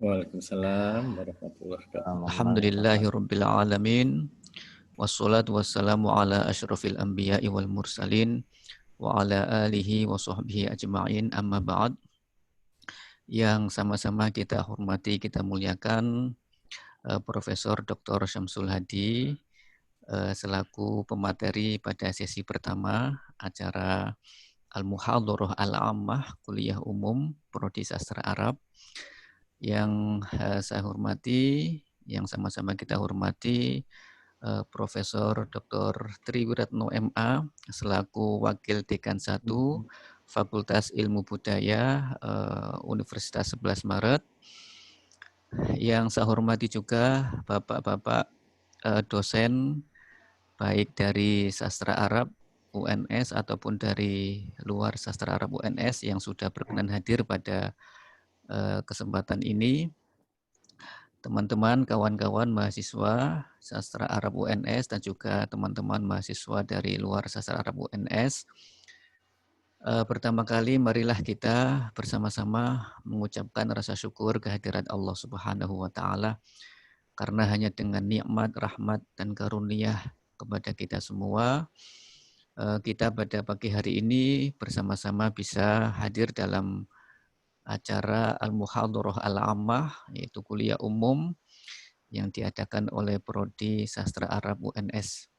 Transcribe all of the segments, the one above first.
Waalaikumsalam warahmatullahi wabarakatuh. Alhamdulillahirabbil alamin. Wassalatu wassalamu ala asyrafil anbiya'i wal mursalin wa ala alihi wa sahbihi ajma'in, amma ba'd. Yang sama-sama kita hormati, kita muliakan Profesor Dr. Syamsul Hadi selaku pemateri pada sesi pertama acara Al-Muhadharah Al-Ammah Kuliah Umum Prodi Sastra Arab. Yang saya hormati, yang sama-sama kita hormati Profesor Dr. Tri Wiratno MA selaku Wakil Dekan 1 Fakultas Ilmu Budaya Universitas 11 Maret. Yang saya hormati juga Bapak-bapak dosen baik dari Sastra Arab UNS ataupun dari luar Sastra Arab UNS yang sudah berkenan hadir pada kesempatan ini. Teman-teman, kawan-kawan mahasiswa Sastra Arab UNS dan juga teman-teman mahasiswa dari luar Sastra Arab UNS. Pertama kali marilah kita bersama-sama mengucapkan rasa syukur kehadirat Allah Subhanahu wa taala, karena hanya dengan nikmat, rahmat dan karunia kepada kita semua kita pada pagi hari ini bersama-sama bisa hadir dalam acara Al-Muhadharah Al-Ammah, yaitu kuliah umum yang diadakan oleh Prodi Sastra Arab UNS.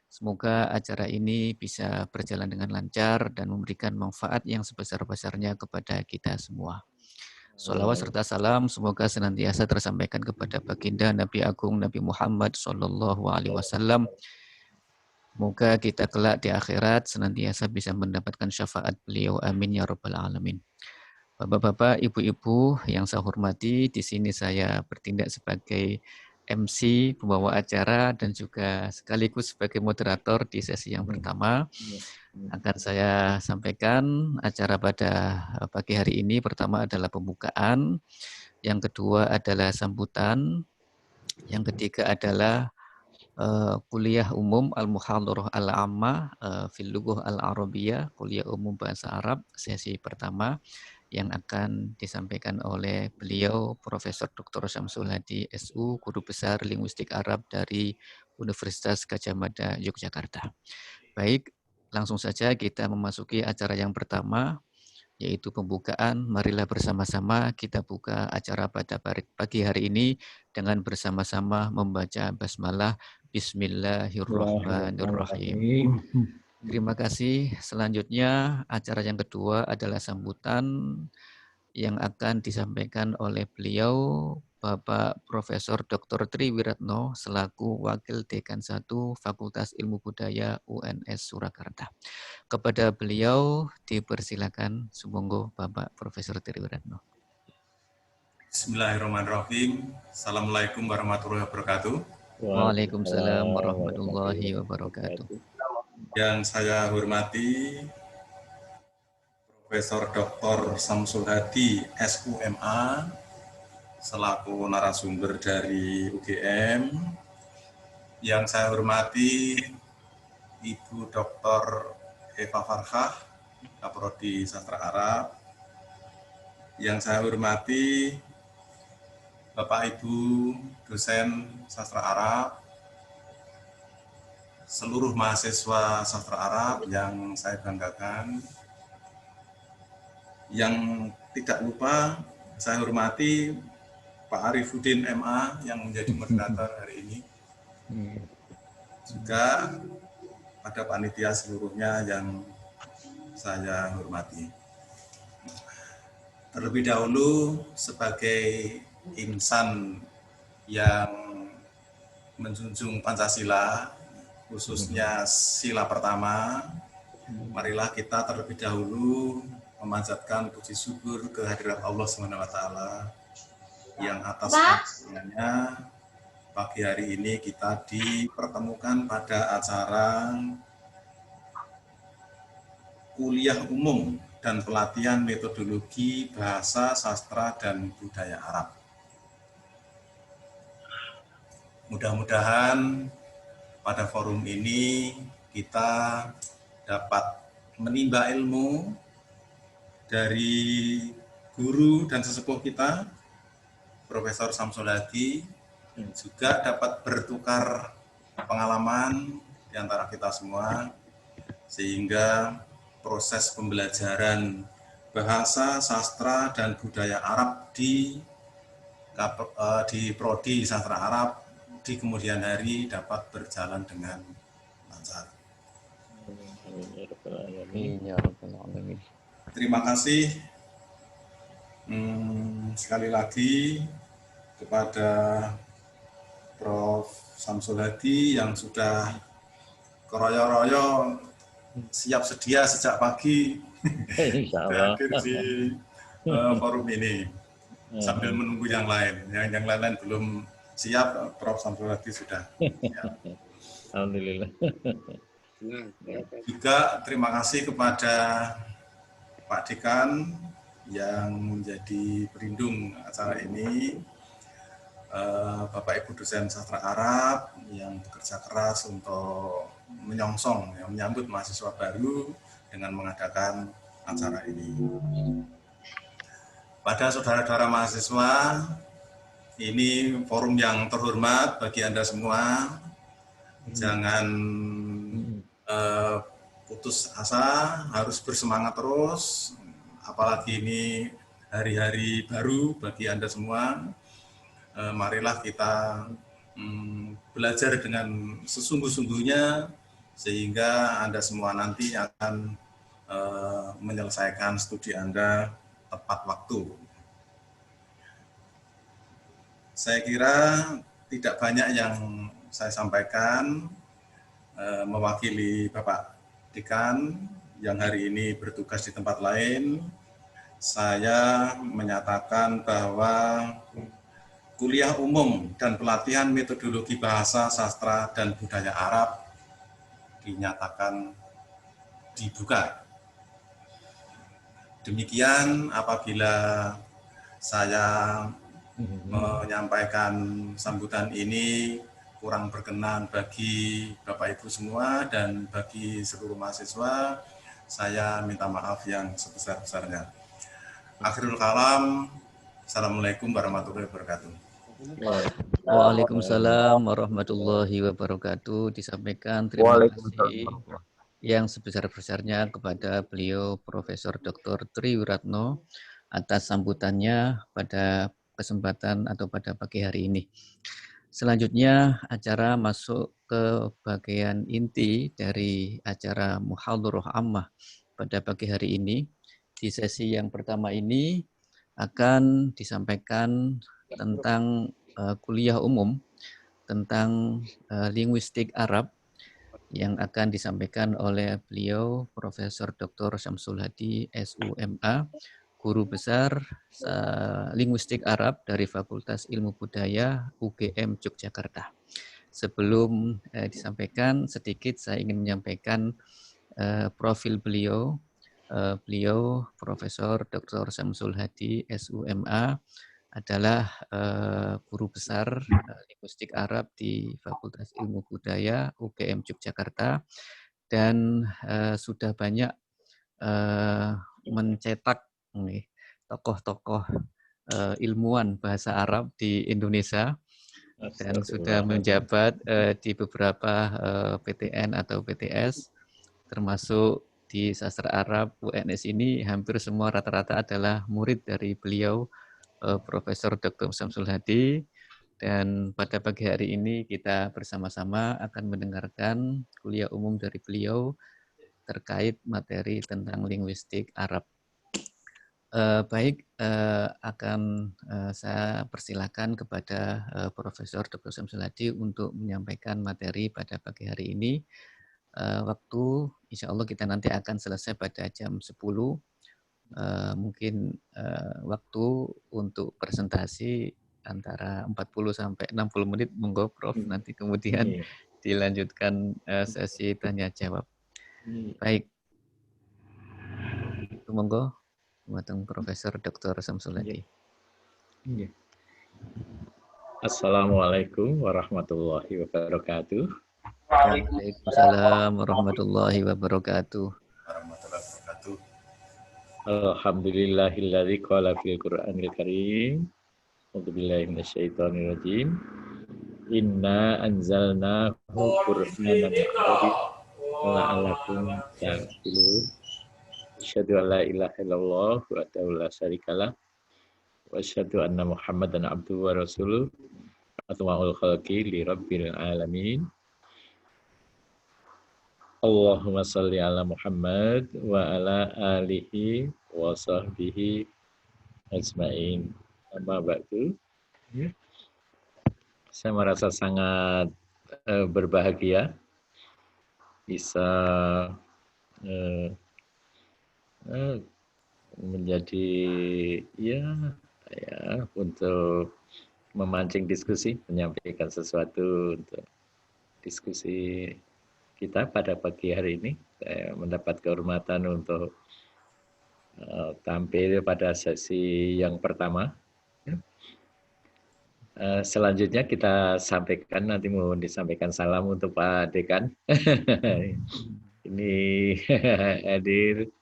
Semoga acara ini bisa berjalan dengan lancar dan memberikan manfaat yang sebesar-besarnya kepada kita semua. Sholawat serta salam semoga senantiasa tersampaikan kepada baginda Nabi Agung Nabi Muhammad SAW. Semoga kita kelak di akhirat senantiasa bisa mendapatkan syafaat beliau. Amin ya rabbal alamin. Bapak-bapak, ibu-ibu yang saya hormati, di sini saya bertindak sebagai MC, pembawa acara, dan juga sekaligus sebagai moderator di sesi yang pertama. Akan saya sampaikan acara pada pagi hari ini. Pertama adalah pembukaan, yang kedua adalah sambutan, yang ketiga adalah kuliah umum Al-Muhadharah Al-Ammah fil Lughah Al-Arabiyyah, kuliah umum bahasa Arab, sesi pertama, yang akan disampaikan oleh beliau Profesor Dr. Syamsul Hadi SU, Guru Besar Linguistik Arab dari Universitas Gadjah Mada, Yogyakarta. Baik, langsung saja kita memasuki acara yang pertama, yaitu pembukaan. Marilah bersama-sama kita buka acara pada pagi hari ini dengan bersama-sama membaca basmalah. Bismillahirrahmanirrahim. Terima kasih. Selanjutnya acara yang kedua adalah sambutan yang akan disampaikan oleh beliau Bapak Profesor Dr. Tri Wiratno selaku Wakil Dekan 1 Fakultas Ilmu Budaya UNS Surakarta. Kepada beliau dipersilakan, sumonggo Bapak Profesor Tri Wiratno. Bismillahirrahmanirrahim. Assalamualaikum warahmatullahi wabarakatuh. Waalaikumsalam warahmatullahi wabarakatuh. Yang saya hormati Profesor Dr. Syamsul Hadi SUMA selaku narasumber dari UGM. Yang saya hormati Ibu Dr. Eva Farhah, Prodi Sastra Arab. Yang saya hormati Bapak Ibu dosen Sastra Arab, seluruh mahasiswa Sastra Arab yang saya banggakan. Yang tidak lupa saya hormati Pak Arifuddin MA yang menjadi moderator hari ini. Juga pada panitia seluruhnya yang saya hormati. Terlebih dahulu sebagai insan yang menjunjung Pancasila, khususnya sila pertama, marilah kita terlebih dahulu memanjatkan puji syukur kehadirat Allah SWT yang atas karunia pagi hari ini kita dipertemukan pada acara kuliah umum dan pelatihan metodologi bahasa, sastra, dan budaya Arab. Mudah-mudahan pada forum ini kita dapat menimba ilmu dari guru dan sesepuh kita, Profesor Syamsul Hadi juga dapat bertukar pengalaman di antara kita semua, sehingga proses pembelajaran bahasa, sastra, dan budaya Arab di Prodi Sastra Arab di kemudian hari dapat berjalan dengan lancar. Terima kasih sekali lagi kepada Prof. Syamsul Hadi yang sudah keroyo-royo siap sedia sejak pagi hadir di forum ini sambil menunggu yang lain. Yang lain belum siap, Prof. Syamsul Hadi sudah siap. Alhamdulillah. Juga terima kasih kepada Pak Dekan yang menjadi pelindung acara ini, Bapak Ibu dosen sastra Arab yang bekerja keras untuk menyongsong, menyambut mahasiswa baru dengan mengadakan acara ini. Pada saudara-saudara mahasiswa, ini forum yang terhormat bagi Anda semua. Jangan putus asa, harus bersemangat terus. Apalagi ini hari-hari baru bagi Anda semua. Marilah kita belajar dengan sesungguh-sungguhnya sehingga Anda semua nanti akan menyelesaikan studi Anda tepat waktu. Saya kira tidak banyak yang saya sampaikan, mewakili Bapak Dekan yang hari ini bertugas di tempat lain. Saya menyatakan bahwa kuliah umum dan pelatihan metodologi bahasa, sastra, dan budaya Arab dinyatakan dibuka. Demikian apabila saya menyampaikan sambutan ini kurang berkenan bagi Bapak Ibu semua dan bagi seluruh mahasiswa, saya minta maaf yang sebesar-besarnya. Akhirul kalam, Assalamualaikum warahmatullahi wabarakatuh. Waalaikumsalam warahmatullahi wabarakatuh. Disampaikan terima kasih yang sebesar-besarnya kepada beliau Profesor Dr. Tri Wiratno atas sambutannya pada kesempatan atau pada pagi hari ini. Selanjutnya acara masuk ke bagian inti dari acara Muhadharah Ammah pada pagi hari ini. Di sesi yang pertama ini akan disampaikan tentang kuliah umum tentang linguistik Arab yang akan disampaikan oleh beliau Profesor Dr. Syamsul Hadi SUMA, Guru Besar Linguistik Arab dari Fakultas Ilmu Budaya UGM Yogyakarta. Sebelum disampaikan sedikit, saya ingin menyampaikan profil beliau. Beliau Profesor Dr. Syamsul Hadi SUMA adalah Guru Besar Linguistik Arab di Fakultas Ilmu Budaya UGM Yogyakarta dan sudah banyak mencetak tokoh-tokoh ilmuwan bahasa Arab di Indonesia dan sudah menjabat di beberapa PTN atau PTS, termasuk di sastra Arab UNS ini hampir semua rata-rata adalah murid dari beliau Profesor Dr. Syamsul Hadi. Dan pada pagi hari ini kita bersama-sama akan mendengarkan kuliah umum dari beliau terkait materi tentang linguistik Arab. Akan saya persilakan kepada Profesor Dr. Syamsul Hadi untuk menyampaikan materi pada pagi hari ini. Waktu insya Allah kita nanti akan selesai pada jam 10. Mungkin waktu untuk presentasi antara 40 sampai 60 menit, monggo Prof. Nanti kemudian dilanjutkan sesi tanya jawab. Baik. Itu monggo. Matang Profesor Dr. Syamsul Hadi. Assalamualaikum warahmatullahi wabarakatuh. Waalaikumsalam warahmatullahi wabarakatuh. Alhamdulillahilladzi qala fil Qur'anil Karim A'udzubillahi minasyaitonirrajim. Inna anzalnahu Qur'anan Arabiyyan la'allakum ta'qilun. Asyhadu an la ilaha illallah wa la syarikalah wa asyhadu anna Muhammadan abduhu wa rasuluh atma'ul khalqi li rabbil alamin. Allahumma shalli ala Muhammad wa ala alihi wa sahbihi ajma'in. Amma ba'du. Saya merasa sangat berbahagia bisa menjadi untuk memancing diskusi, menyampaikan sesuatu untuk diskusi kita pada pagi hari ini. Saya mendapat kehormatan untuk tampil pada sesi yang pertama. Selanjutnya kita sampaikan, nanti mau disampaikan salam untuk Pak Dekan. Ini hadir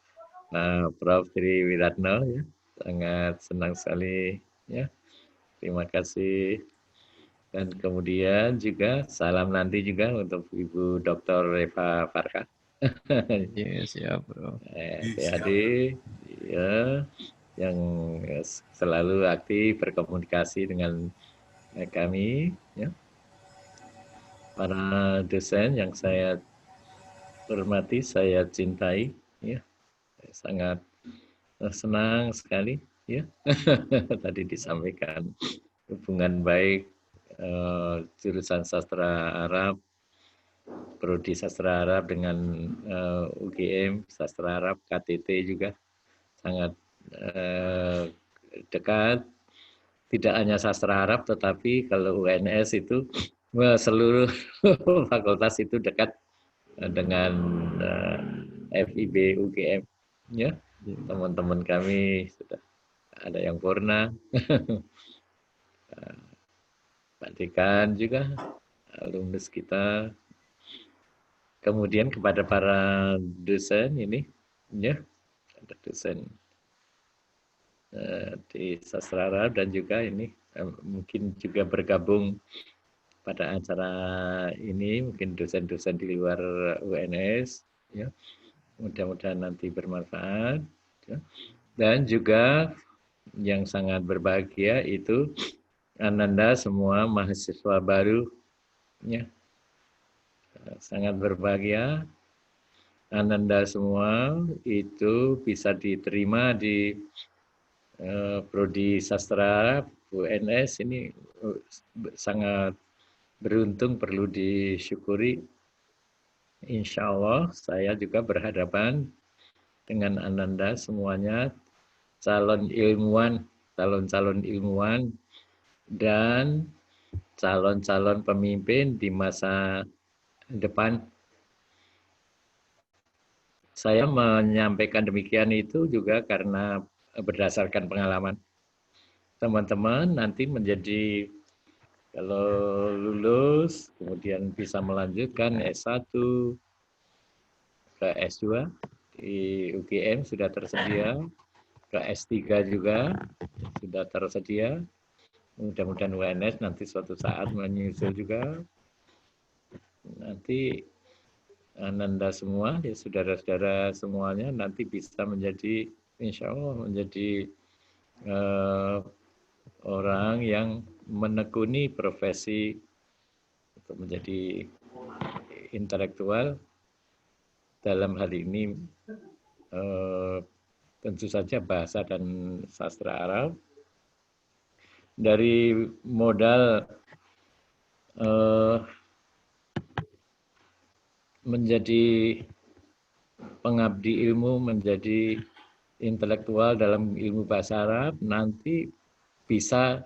Prof. Tri Wiratno, ya. Sangat senang sekali, ya. Terima kasih. Dan kemudian juga salam nanti juga untuk Ibu Dr. Eva Farka. Yes, ya, Bro. PhD, ya, yang selalu aktif berkomunikasi dengan kami, ya. Para dosen yang saya hormati, saya cintai, ya. Saya sangat senang sekali, ya. Tadi disampaikan hubungan baik jurusan sastra Arab, prodi sastra Arab dengan UGM sastra Arab, KTT juga sangat dekat. Tidak hanya sastra Arab, tetapi kalau UNS itu seluruh fakultas itu dekat dengan FIB UGM, ya. Teman-teman kami sudah ada yang purna, Pak Dekan juga, alumnus kita. Kemudian kepada para dosen ini, ya, ada dosen di sastra Arab dan juga ini mungkin juga bergabung pada acara ini, mungkin dosen-dosen di luar UNS, ya. Mudah-mudahan nanti bermanfaat, ya. Dan juga yang sangat berbahagia itu Ananda semua mahasiswa baru, ya. Sangat berbahagia Ananda semua itu bisa diterima di prodi sastra UNS. Ini sangat beruntung, perlu disyukuri. Insya Allah saya juga berhadapan dengan Ananda semuanya calon ilmuwan, calon-calon ilmuwan dan calon-calon pemimpin di masa depan. Saya menyampaikan demikian itu juga karena berdasarkan pengalaman. Teman-teman nanti menjadi, kalau lulus, kemudian bisa melanjutkan S1 ke S2, di UGM sudah tersedia, ke S3 juga sudah tersedia. Mudah-mudahan UNS nanti suatu saat menyusul juga. Nanti Ananda semua, ya saudara-saudara semuanya nanti bisa menjadi, insya Allah menjadi orang yang menekuni profesi untuk menjadi intelektual. Dalam hal ini tentu saja bahasa dan sastra Arab. Dari modal menjadi pengabdi ilmu, menjadi intelektual dalam ilmu bahasa Arab, nanti bisa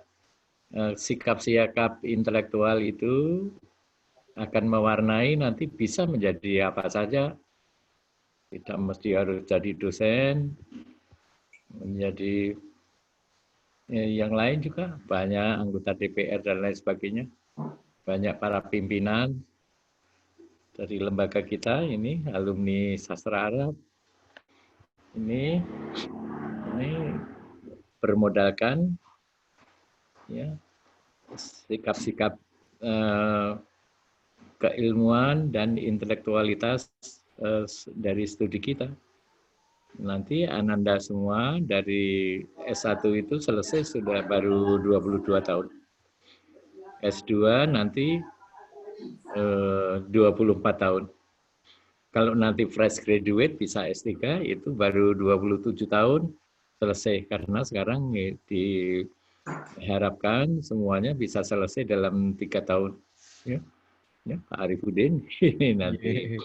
sikap-sikap intelektual itu akan mewarnai, nanti bisa menjadi apa saja. Tidak mesti harus jadi dosen, menjadi yang lain juga, banyak anggota DPR dan lain sebagainya, banyak para pimpinan dari lembaga kita ini, alumni sastra Arab, ini bermodalkan ya, sikap-sikap keilmuan dan intelektualitas dari studi kita. Nanti Ananda semua dari S1 itu selesai sudah baru 22 tahun. S2 nanti 24 tahun. Kalau nanti fresh graduate bisa S3 itu baru 27 tahun selesai, karena sekarang diharapkan semuanya bisa selesai dalam 3 tahun. Ya, ya Pak Arifudin ini nanti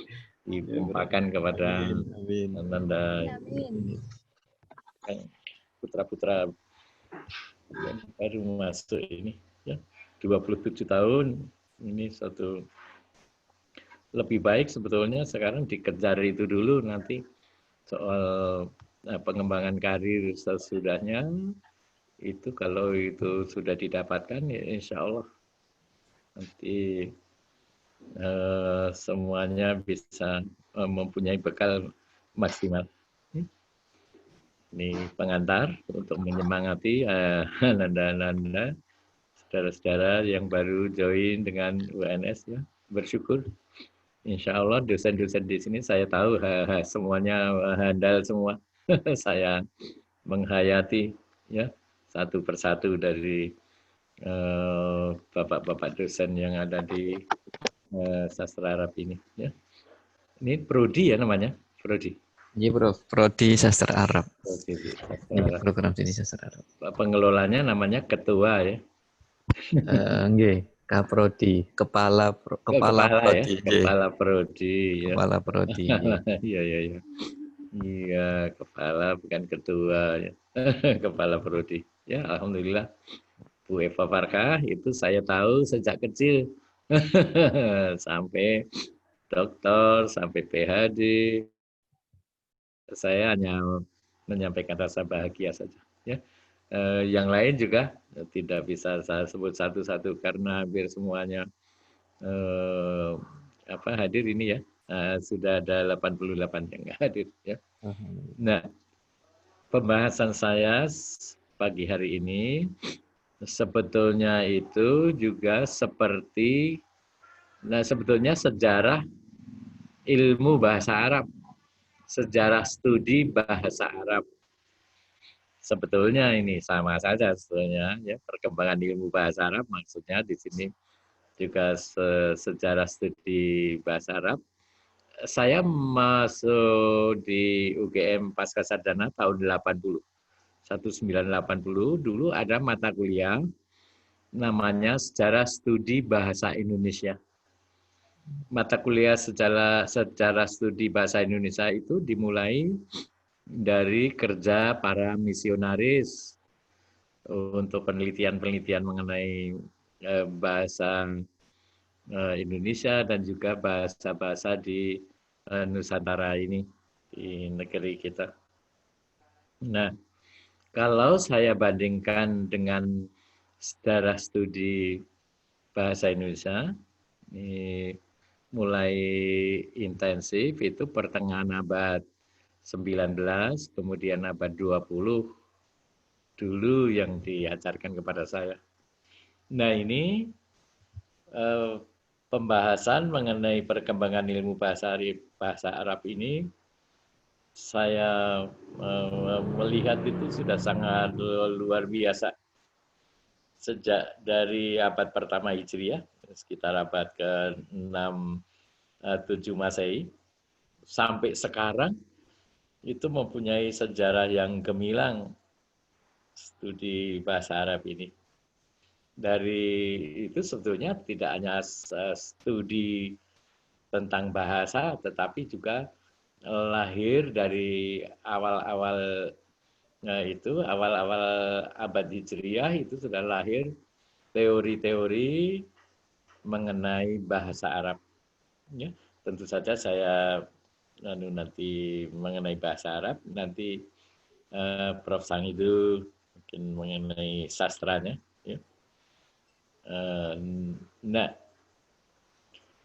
ditumpahkan kepada Ananda putra-putra yang baru masuk ini, ya 27 tahun ini satu. Lebih baik sebetulnya sekarang dikejar itu dulu, nanti soal pengembangan karir sesudahnya itu kalau itu sudah didapatkan ya insya Allah nanti semuanya bisa mempunyai bekal maksimal. Ini pengantar untuk menyemangati Ananda-Ananda, saudara-saudara yang baru join dengan UNS ya, bersyukur. Insya Allah dosen-dosen di sini saya tahu semuanya handal semua. Saya menghayati ya satu persatu dari bapak-bapak dosen yang ada di sastra Arab ini. Ya. Ini Prodi ya namanya, Prodi. Iya bro, Prodi Sastra Arab. Prodi Ini program studi Sastra Arab. Pengelolanya namanya ketua ya. Nggih, Kaprodi, kepala Prodi. ya, Kepala Prodi ya. kepala Prodi. Iya iya iya. Iya, kepala bukan ketua ya. Kepala Prodi. Ya, alhamdulillah. Bu Eva Farkah itu saya tahu sejak kecil. Sampai doktor, sampai PhD. Saya hanya menyampaikan rasa bahagia saja ya. Yang lain juga tidak bisa saya sebut satu-satu karena hampir semuanya hadir ini ya. Sudah ada 88 yang hadir ya. Nah, pembahasan saya pagi hari ini sebetulnya itu juga seperti sebetulnya sejarah ilmu bahasa Arab, sejarah studi bahasa Arab. Sebetulnya ini sama saja sebetulnya ya, perkembangan ilmu bahasa Arab maksudnya di sini juga sejarah studi bahasa Arab. Saya masuk di UGM Pascasarjana tahun 80. 1980 dulu ada mata kuliah namanya Sejarah Studi Bahasa Indonesia. Mata kuliah sejarah studi bahasa Indonesia itu dimulai dari kerja para misionaris untuk penelitian-penelitian mengenai bahasa Indonesia dan juga bahasa-bahasa di Nusantara ini, di negeri kita. Nah, kalau saya bandingkan dengan sejarah studi bahasa Indonesia, ini mulai intensif itu pertengahan abad 19, kemudian abad 20 dulu yang diajarkan kepada saya. Nah ini pembahasan mengenai perkembangan ilmu bahasa Arab ini saya melihat itu sudah sangat luar biasa. Sejak dari abad pertama Hijriah, sekitar abad ke-6, 7 Masehi, sampai sekarang itu mempunyai sejarah yang gemilang studi bahasa Arab ini. Dari itu sebetulnya tidak hanya studi tentang bahasa, tetapi juga lahir dari awal-awal awal-awal abad Hijriah itu sudah lahir teori-teori mengenai bahasa Arab. Ya, tentu saja saya nanti mengenai bahasa Arab, nanti Prof. Sangidu mungkin mengenai sastranya. Ya. Nah,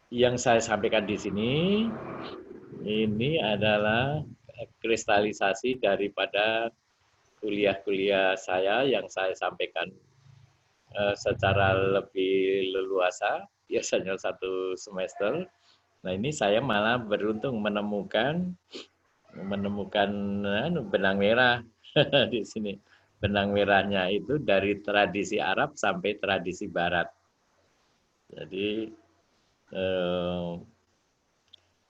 yang saya sampaikan di sini ini adalah kristalisasi daripada kuliah-kuliah saya yang saya sampaikan secara lebih leluasa, biasanya 1 semester. Nah ini saya malah beruntung menemukan benang merah di sini. Benang merahnya itu dari tradisi Arab sampai tradisi Barat. Jadi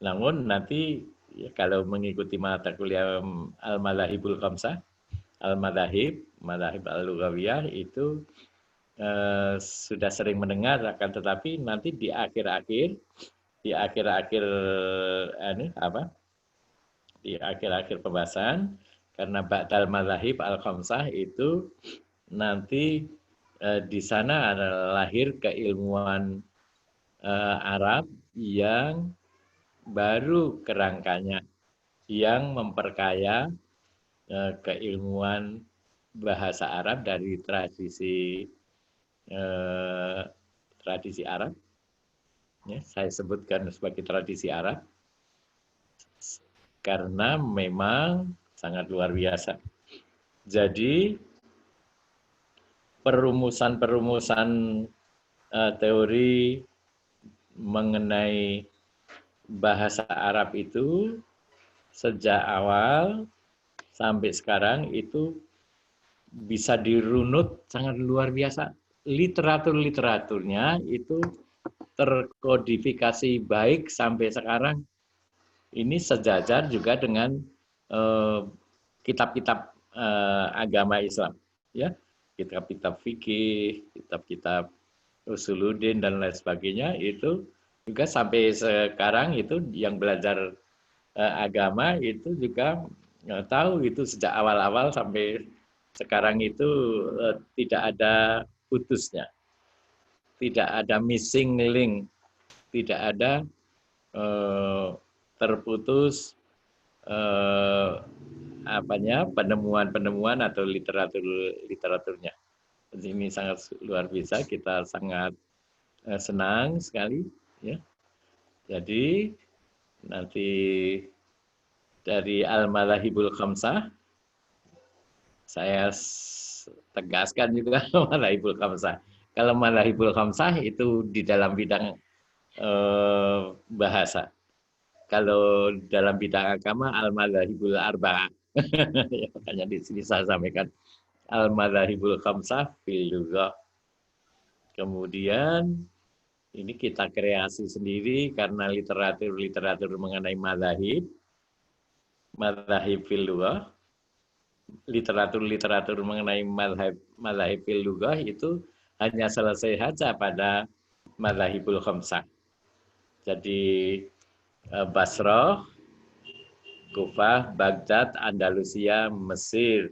namun nanti ya, kalau mengikuti mata kuliah Al-Madahibul Khamsah, Madahib Al-Lughawiyah itu sudah sering mendengar, akan tetapi nanti di akhir-akhir di akhir-akhir pembahasan, karena Ba'dal Madahib Al-Khamsah itu nanti di sana adalah lahir keilmuan Arab yang baru kerangkanya, yang memperkaya keilmuan bahasa Arab dari tradisi Arab. Ya, saya sebutkan sebagai tradisi Arab karena memang sangat luar biasa. Jadi perumusan teori mengenai bahasa Arab itu sejak awal sampai sekarang itu bisa dirunut sangat luar biasa. Literaturnya itu terkodifikasi baik sampai sekarang. Ini sejajar juga dengan kitab-kitab agama Islam, ya, kitab-kitab fikih, kitab-kitab usuluddin dan lain sebagainya, itu juga sampai sekarang itu yang belajar agama itu juga tahu itu sejak awal-awal sampai sekarang itu tidak ada putusnya, tidak ada missing link, tidak ada terputus penemuan atau literaturnya. Ini sangat luar biasa, kita sangat senang sekali, ya. Jadi nanti dari Al-Madahibul Khamsah saya tegaskan juga Madahibul Khamsah. Kalau Madahibul Khamsah itu di dalam bidang bahasa. Kalau dalam bidang agama Al-Madahibul Arba'ah. Ya, makanya di sini saya sampaikan Al-Madahibul Khamsah fil lughah. Kemudian ini kita kreasi sendiri karena literatur mengenai madhahib fil lughah, literatur mengenai madhahib fil lughah itu hanya selesai saja pada Madahibul Khamsah. Jadi Basrah, Kufah, Baghdad, Andalusia, Mesir.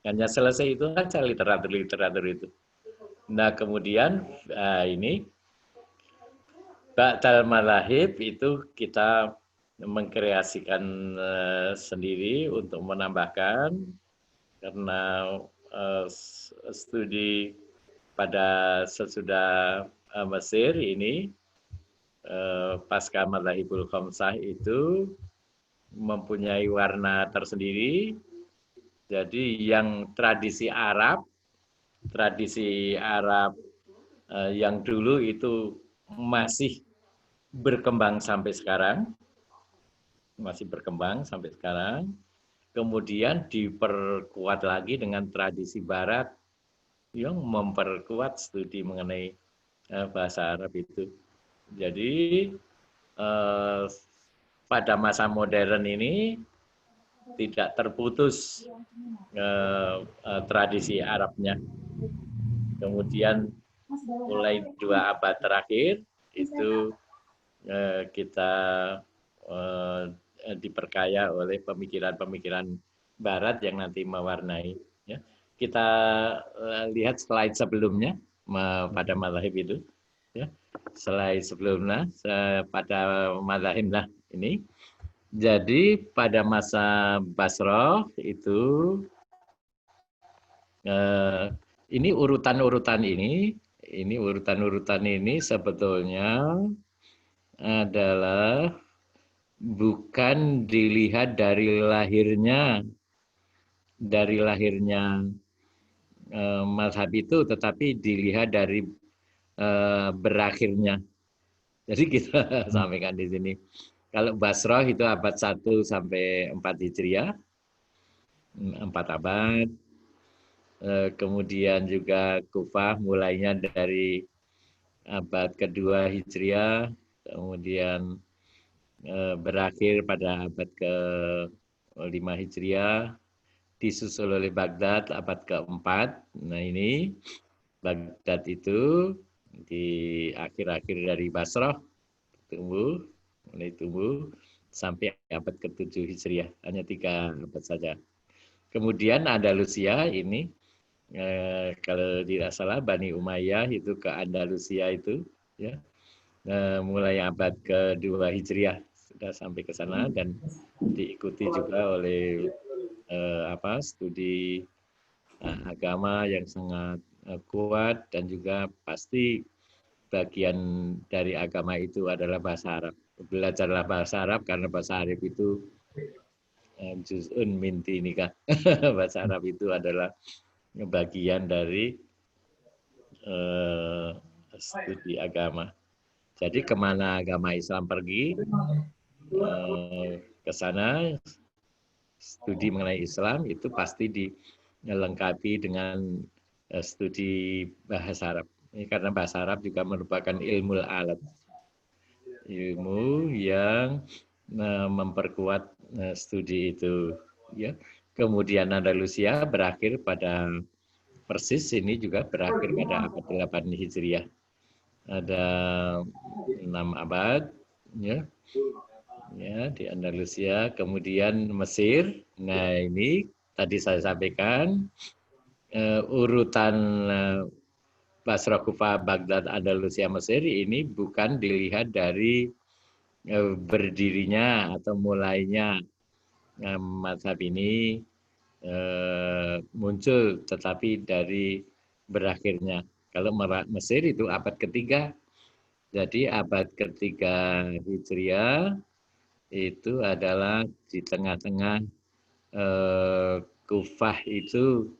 Hanya selesai itu saja literatur itu. Nah kemudian ini Ba'dal Madahib itu kita mengkreasikan sendiri untuk menambahkan, karena studi pada sesudah Mesir ini pasca Madahibul Khamsah itu mempunyai warna tersendiri. Jadi yang tradisi Arab yang dulu itu masih berkembang sampai sekarang, kemudian diperkuat lagi dengan tradisi Barat yang memperkuat studi mengenai bahasa Arab itu. Jadi pada masa modern ini tidak terputus tradisi Arabnya. Kemudian mulai 2 abad terakhir itu kita diperkaya oleh pemikiran-pemikiran Barat yang nanti mewarnai. Ya. Kita lihat slide sebelumnya pada mazhab itu. Ya. Slide sebelumnya pada mazhab ini. Jadi pada masa Basrah itu ini urutan-urutan ini sebetulnya adalah bukan dilihat dari lahirnya mazhab itu, tetapi dilihat dari berakhirnya. Jadi kita sampaikan di sini. Kalau Basrah itu abad 1 sampai 4 Hijriah, 4 abad. Kemudian juga Kufah mulainya dari abad kedua Hijriah, kemudian berakhir pada abad ke-5 Hijriah, disusul oleh Baghdad abad ke-4. Nah ini Baghdad itu di akhir-akhir dari Basrah mulai tumbuh sampai abad ke-7 Hijriah, hanya 3 abad saja. Kemudian Andalusia ini kalau tidak salah Bani Umayyah itu ke Andalusia itu ya mulai abad kedua Hijriah sudah sampai ke sana, dan diikuti juga oleh studi agama yang sangat kuat, dan juga pasti bagian dari agama itu adalah bahasa Arab. Belajarlah bahasa Arab karena bahasa Arab itu juz'un min dinika. Bahasa Arab itu adalah bagian dari studi agama. Jadi kemana agama Islam pergi, ke sana studi mengenai Islam itu pasti dilengkapi dengan studi bahasa Arab. Ini karena bahasa Arab juga merupakan ilmu alat, ilmu yang memperkuat studi itu. Ya. Kemudian Andalusia berakhir pada persis ini juga berakhir pada abad 8 Hijriah. Ada 6 abad, ya di Andalusia. Kemudian Mesir. Nah ini tadi saya sampaikan urutan Basrah, Kufah, Baghdad, Andalusia, Mesir ini bukan dilihat dari berdirinya atau mulainya mazhab ini muncul, tetapi dari berakhirnya. Kalau Mesir itu abad ketiga, jadi abad ketiga Hijriah itu adalah di tengah-tengah Kufah itu,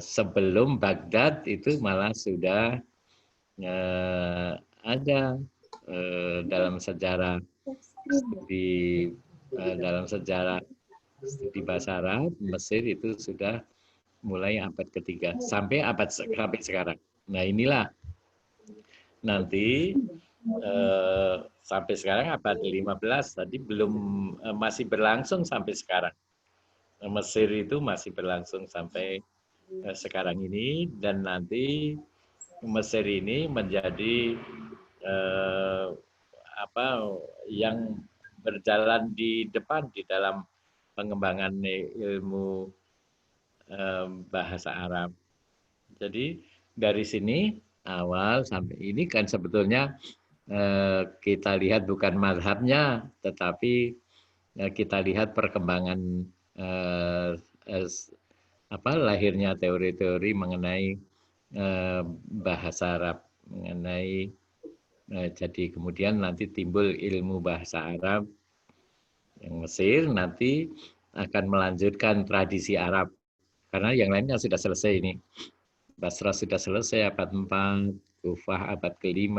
sebelum Baghdad itu malah sudah ada dalam sejarah studi bahasa Arab, Mesir itu sudah mulai abad ketiga sampai sekarang. Nah inilah nanti sampai sekarang abad 15 tadi belum masih berlangsung sampai sekarang. Mesir itu masih berlangsung sampai sekarang ini, dan nanti Mesir ini menjadi yang berjalan di depan di dalam pengembangan ilmu bahasa Arab. Jadi dari sini awal sampai ini kan sebetulnya kita lihat bukan mazhabnya, tetapi kita lihat perkembangan lahirnya teori-teori mengenai bahasa Arab, mengenai jadi kemudian nanti timbul ilmu bahasa Arab yang Mesir nanti akan melanjutkan tradisi Arab, karena yang lainnya sudah selesai ini. Basrah sudah selesai abad 4, Kufah abad ke-5,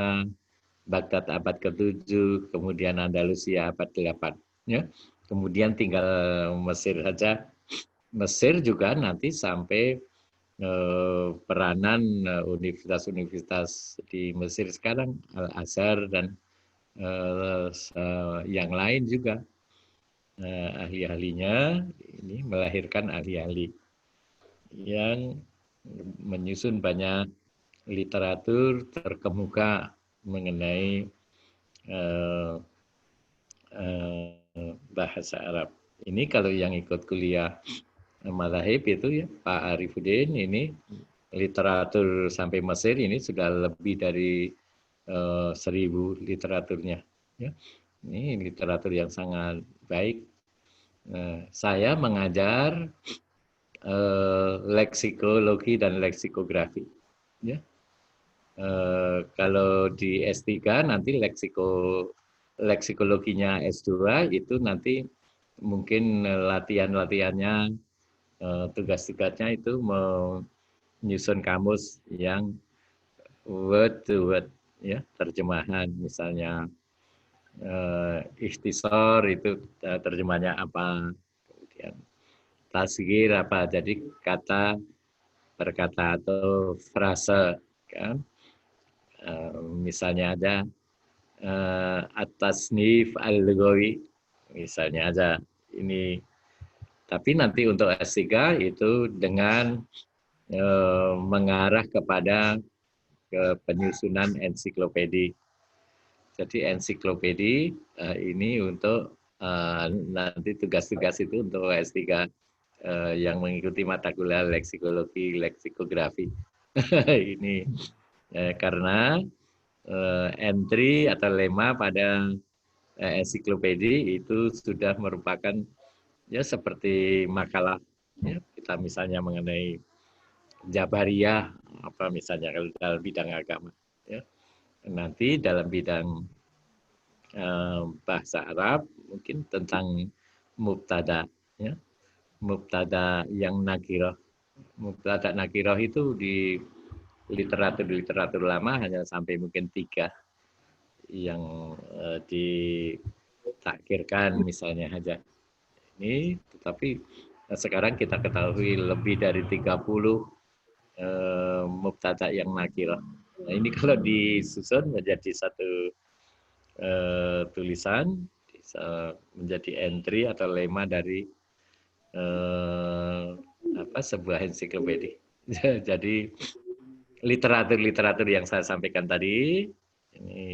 Baghdad abad ke-7, kemudian Andalusia abad ke-8. Ya. Kemudian tinggal Mesir saja. Mesir juga nanti sampai peranan universitas-universitas di Mesir sekarang, Al-Azhar dan yang lain juga. Ahli-ahlinya ini melahirkan ahli-ahli yang menyusun banyak literatur terkemuka mengenai bahasa Arab. Ini kalau yang ikut kuliah Mazahib itu ya Pak Arifuddin, ini literatur sampai Mesir ini sudah lebih dari 1000 literaturnya. Ya. Ini literatur yang sangat baik. Saya mengajar leksikologi dan leksikografi. Ya. Kalau di S3 nanti leksikologinya S2 itu nanti mungkin latihan-latihannya tugas-tugasnya itu menyusun kamus yang word to word, ya, terjemahan. Misalnya ikhtisar itu terjemahnya apa, kemudian tasghir apa, jadi kata per kata atau frase, kan. Misalnya ada at-tasnif al-lughawi, misalnya aja ini. Tapi nanti untuk S3 itu dengan mengarah kepada penyusunan ensiklopedi. Jadi ensiklopedi ini untuk nanti tugas-tugas itu untuk S3 yang mengikuti mata kuliah leksikologi, leksikografi. Ini karena entry atau lema pada ensiklopedi itu sudah merupakan ya seperti makalah, ya, kita misalnya mengenai Jabariyah apa misalnya kalau dalam bidang agama, ya. Nanti dalam bidang bahasa Arab mungkin tentang mubtada, ya. Mubtada yang nakiroh. Mubtada nakiroh itu di literatur lama hanya sampai mungkin 3 yang ditakhirkan misalnya aja. Ini tetapi sekarang kita ketahui lebih dari 30 mubtada yang nakirah. Nah, ini kalau disusun menjadi satu tulisan, bisa menjadi entry atau lema dari sebuah ensiklopedia. Jadi literatur yang saya sampaikan tadi, ini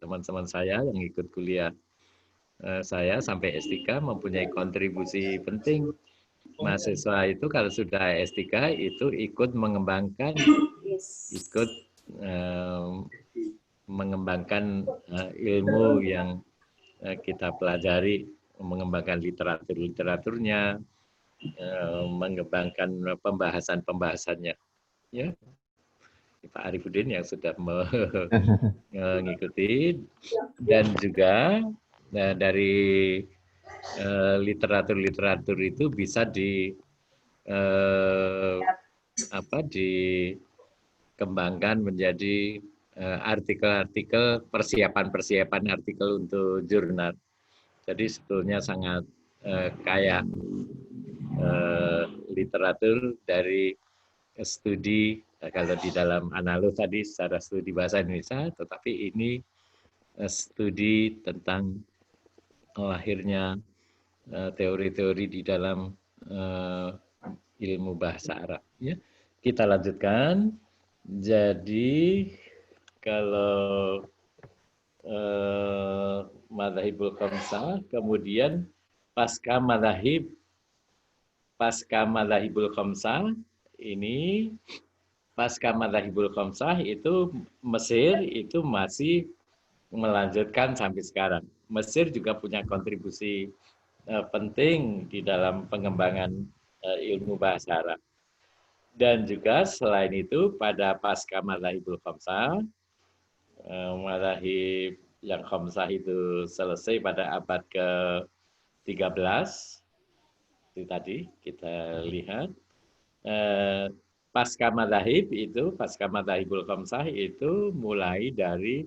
teman-teman saya yang ikut kuliah saya sampai S3 mempunyai kontribusi penting. Mahasiswa itu kalau sudah S3 itu ikut mengembangkan ilmu yang kita pelajari, mengembangkan literaturnya, mengembangkan pembahasannya. Ya, Pak Arifudin yang sudah mengikuti, dan juga dari literatur itu bisa dikembangkan menjadi artikel-artikel, persiapan artikel untuk jurnal. Jadi sebetulnya sangat kaya literatur dari studi, kalau di dalam analog tadi secara studi bahasa Indonesia, tetapi ini studi tentang lahirnya teori-teori di dalam ilmu bahasa Arab. Ya. Kita lanjutkan. Jadi kalau Madzhabul Khamsah, kemudian pasca Madzhabul Khamsah ini, pasca Madzhabul Khamsah itu Mesir itu masih melanjutkan sampai sekarang. Mesir juga punya kontribusi penting di dalam pengembangan ilmu bahasa Arab. Dan juga selain itu pada pasca Madzhabul Khamsah, madzhab yang khamsah itu selesai pada abad ke-13. Itu tadi kita lihat. Pasca Madzhabul Khamsah itu mulai dari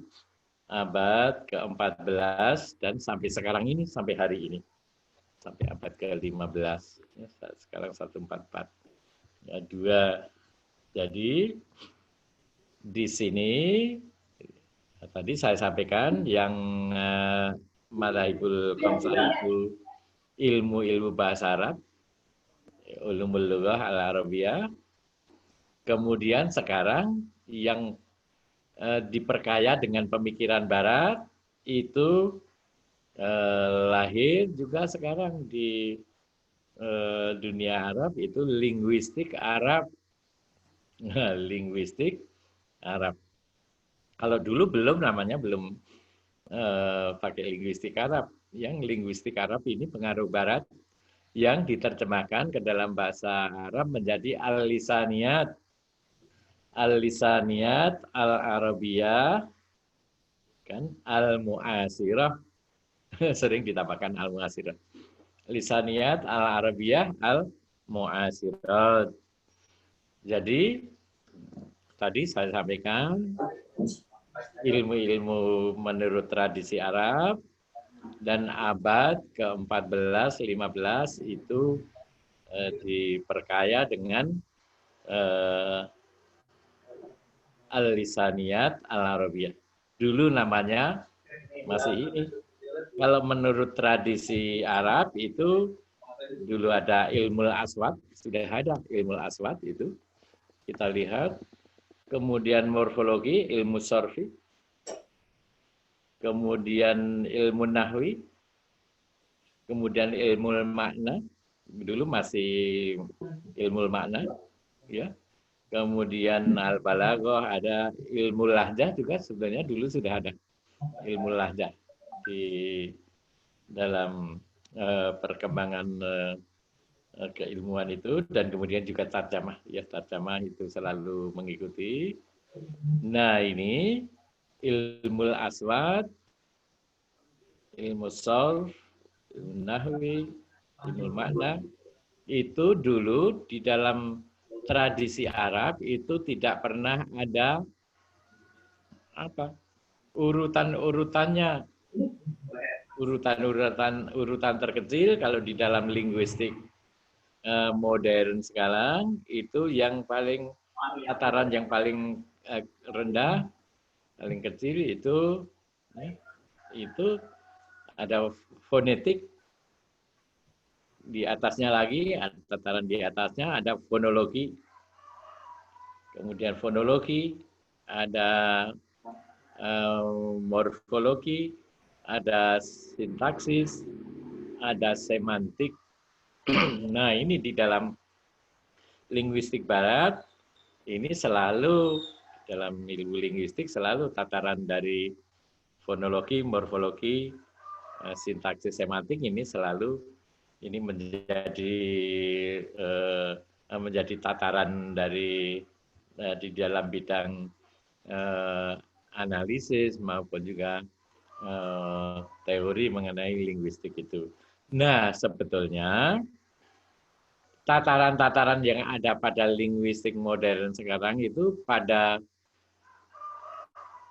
abad ke-14 dan sampai sekarang ini, sampai hari ini. Sampai abad ke-15. Ya, sekarang 144. Ya, 2. Jadi di sini tadi saya sampaikan yang Madzhabul Khamsah itu ilmu bahasa Arab, ulumul lughah al-arabiyah. Kemudian sekarang yang diperkaya dengan pemikiran barat itu lahir juga sekarang di dunia Arab, itu linguistik Arab. Linguistik Arab. Kalau dulu namanya belum pakai linguistik Arab. Yang linguistik Arab ini pengaruh barat yang diterjemahkan ke dalam bahasa Arab menjadi al-lisaniyat. Al-lisaniyat al-arabiyah, kan, al-mu'asirah. Sering ditambahkan al-mu'asirah. Lisaniyat al-arabiyah mu'asirat. Jadi tadi saya sampaikan ilmu-ilmu menurut tradisi Arab dan abad ke-14, 15 itu diperkaya dengan al-lisaniyat al-arabiyah. Dulu namanya masih ini. Kalau menurut tradisi Arab itu dulu ada ilmu aswad, sudah ada ilmu aswad itu. Kita lihat. Kemudian morfologi, ilmu sorfi. Kemudian ilmu nahwi. Kemudian ilmu makna. Dulu masih ilmu makna. Ya. Kemudian al-balaghah, ada ilmu lahjah juga sebenarnya dulu sudah ada ilmu lahjah di dalam perkembangan keilmuan itu, dan kemudian juga tarjamah. Ya, tarjamah itu selalu mengikuti. Nah, ini ilmu aswad, ilmu sorf, ilmu nahwi, ilmu makna, itu dulu di dalam tradisi Arab itu tidak pernah ada urutan-urutannya, urutan terkecil. Kalau di dalam linguistik modern sekarang itu yang paling tataran yang paling rendah, paling kecil itu ada fonetik. Di atasnya lagi, tataran di atasnya ada fonologi. Kemudian fonologi, ada morfologi, ada sintaksis, ada semantik. Nah, ini di dalam linguistik barat, ini selalu, dalam ilmu linguistik selalu tataran dari fonologi, morfologi, sintaksis, semantik ini selalu ini menjadi tataran dari di dalam bidang analisis maupun juga teori mengenai linguistik itu. Nah, sebetulnya tataran-tataran yang ada pada linguistik modern sekarang itu pada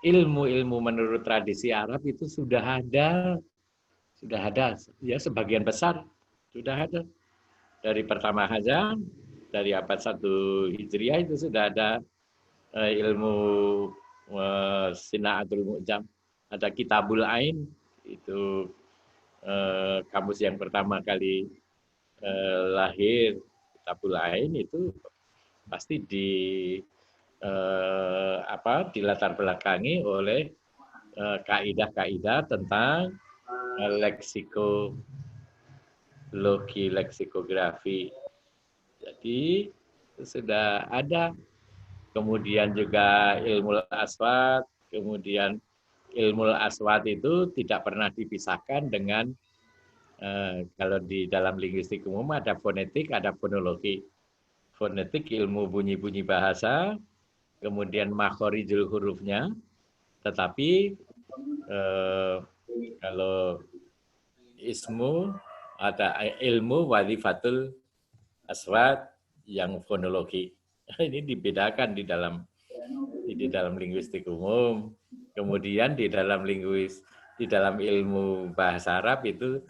ilmu-ilmu menurut tradisi Arab itu sudah ada ya, sebagian besar sudah ada. Dari pertama saja, dari abad 1 Hijriah itu sudah ada ilmu Sina'atul Mu'jam. Ada Kitabul Ain, itu kamus yang pertama kali lahir. Kitabul Ain itu pasti dilatar belakangi oleh kaidah-kaidah tentang leksikografi. Jadi sudah ada. Kemudian juga ilmu aswad. Kemudian ilmu aswad itu tidak pernah dipisahkan dengan kalau di dalam linguistik umum ada fonetik, ada fonologi. Fonetik ilmu bunyi-bunyi bahasa, kemudian makhorijul hurufnya. Tetapi kalau ismu ada ilmu wadifatul aswad yang fonologi. Ini dibedakan di dalam linguistik umum. Kemudian di dalam ilmu bahasa Arab itu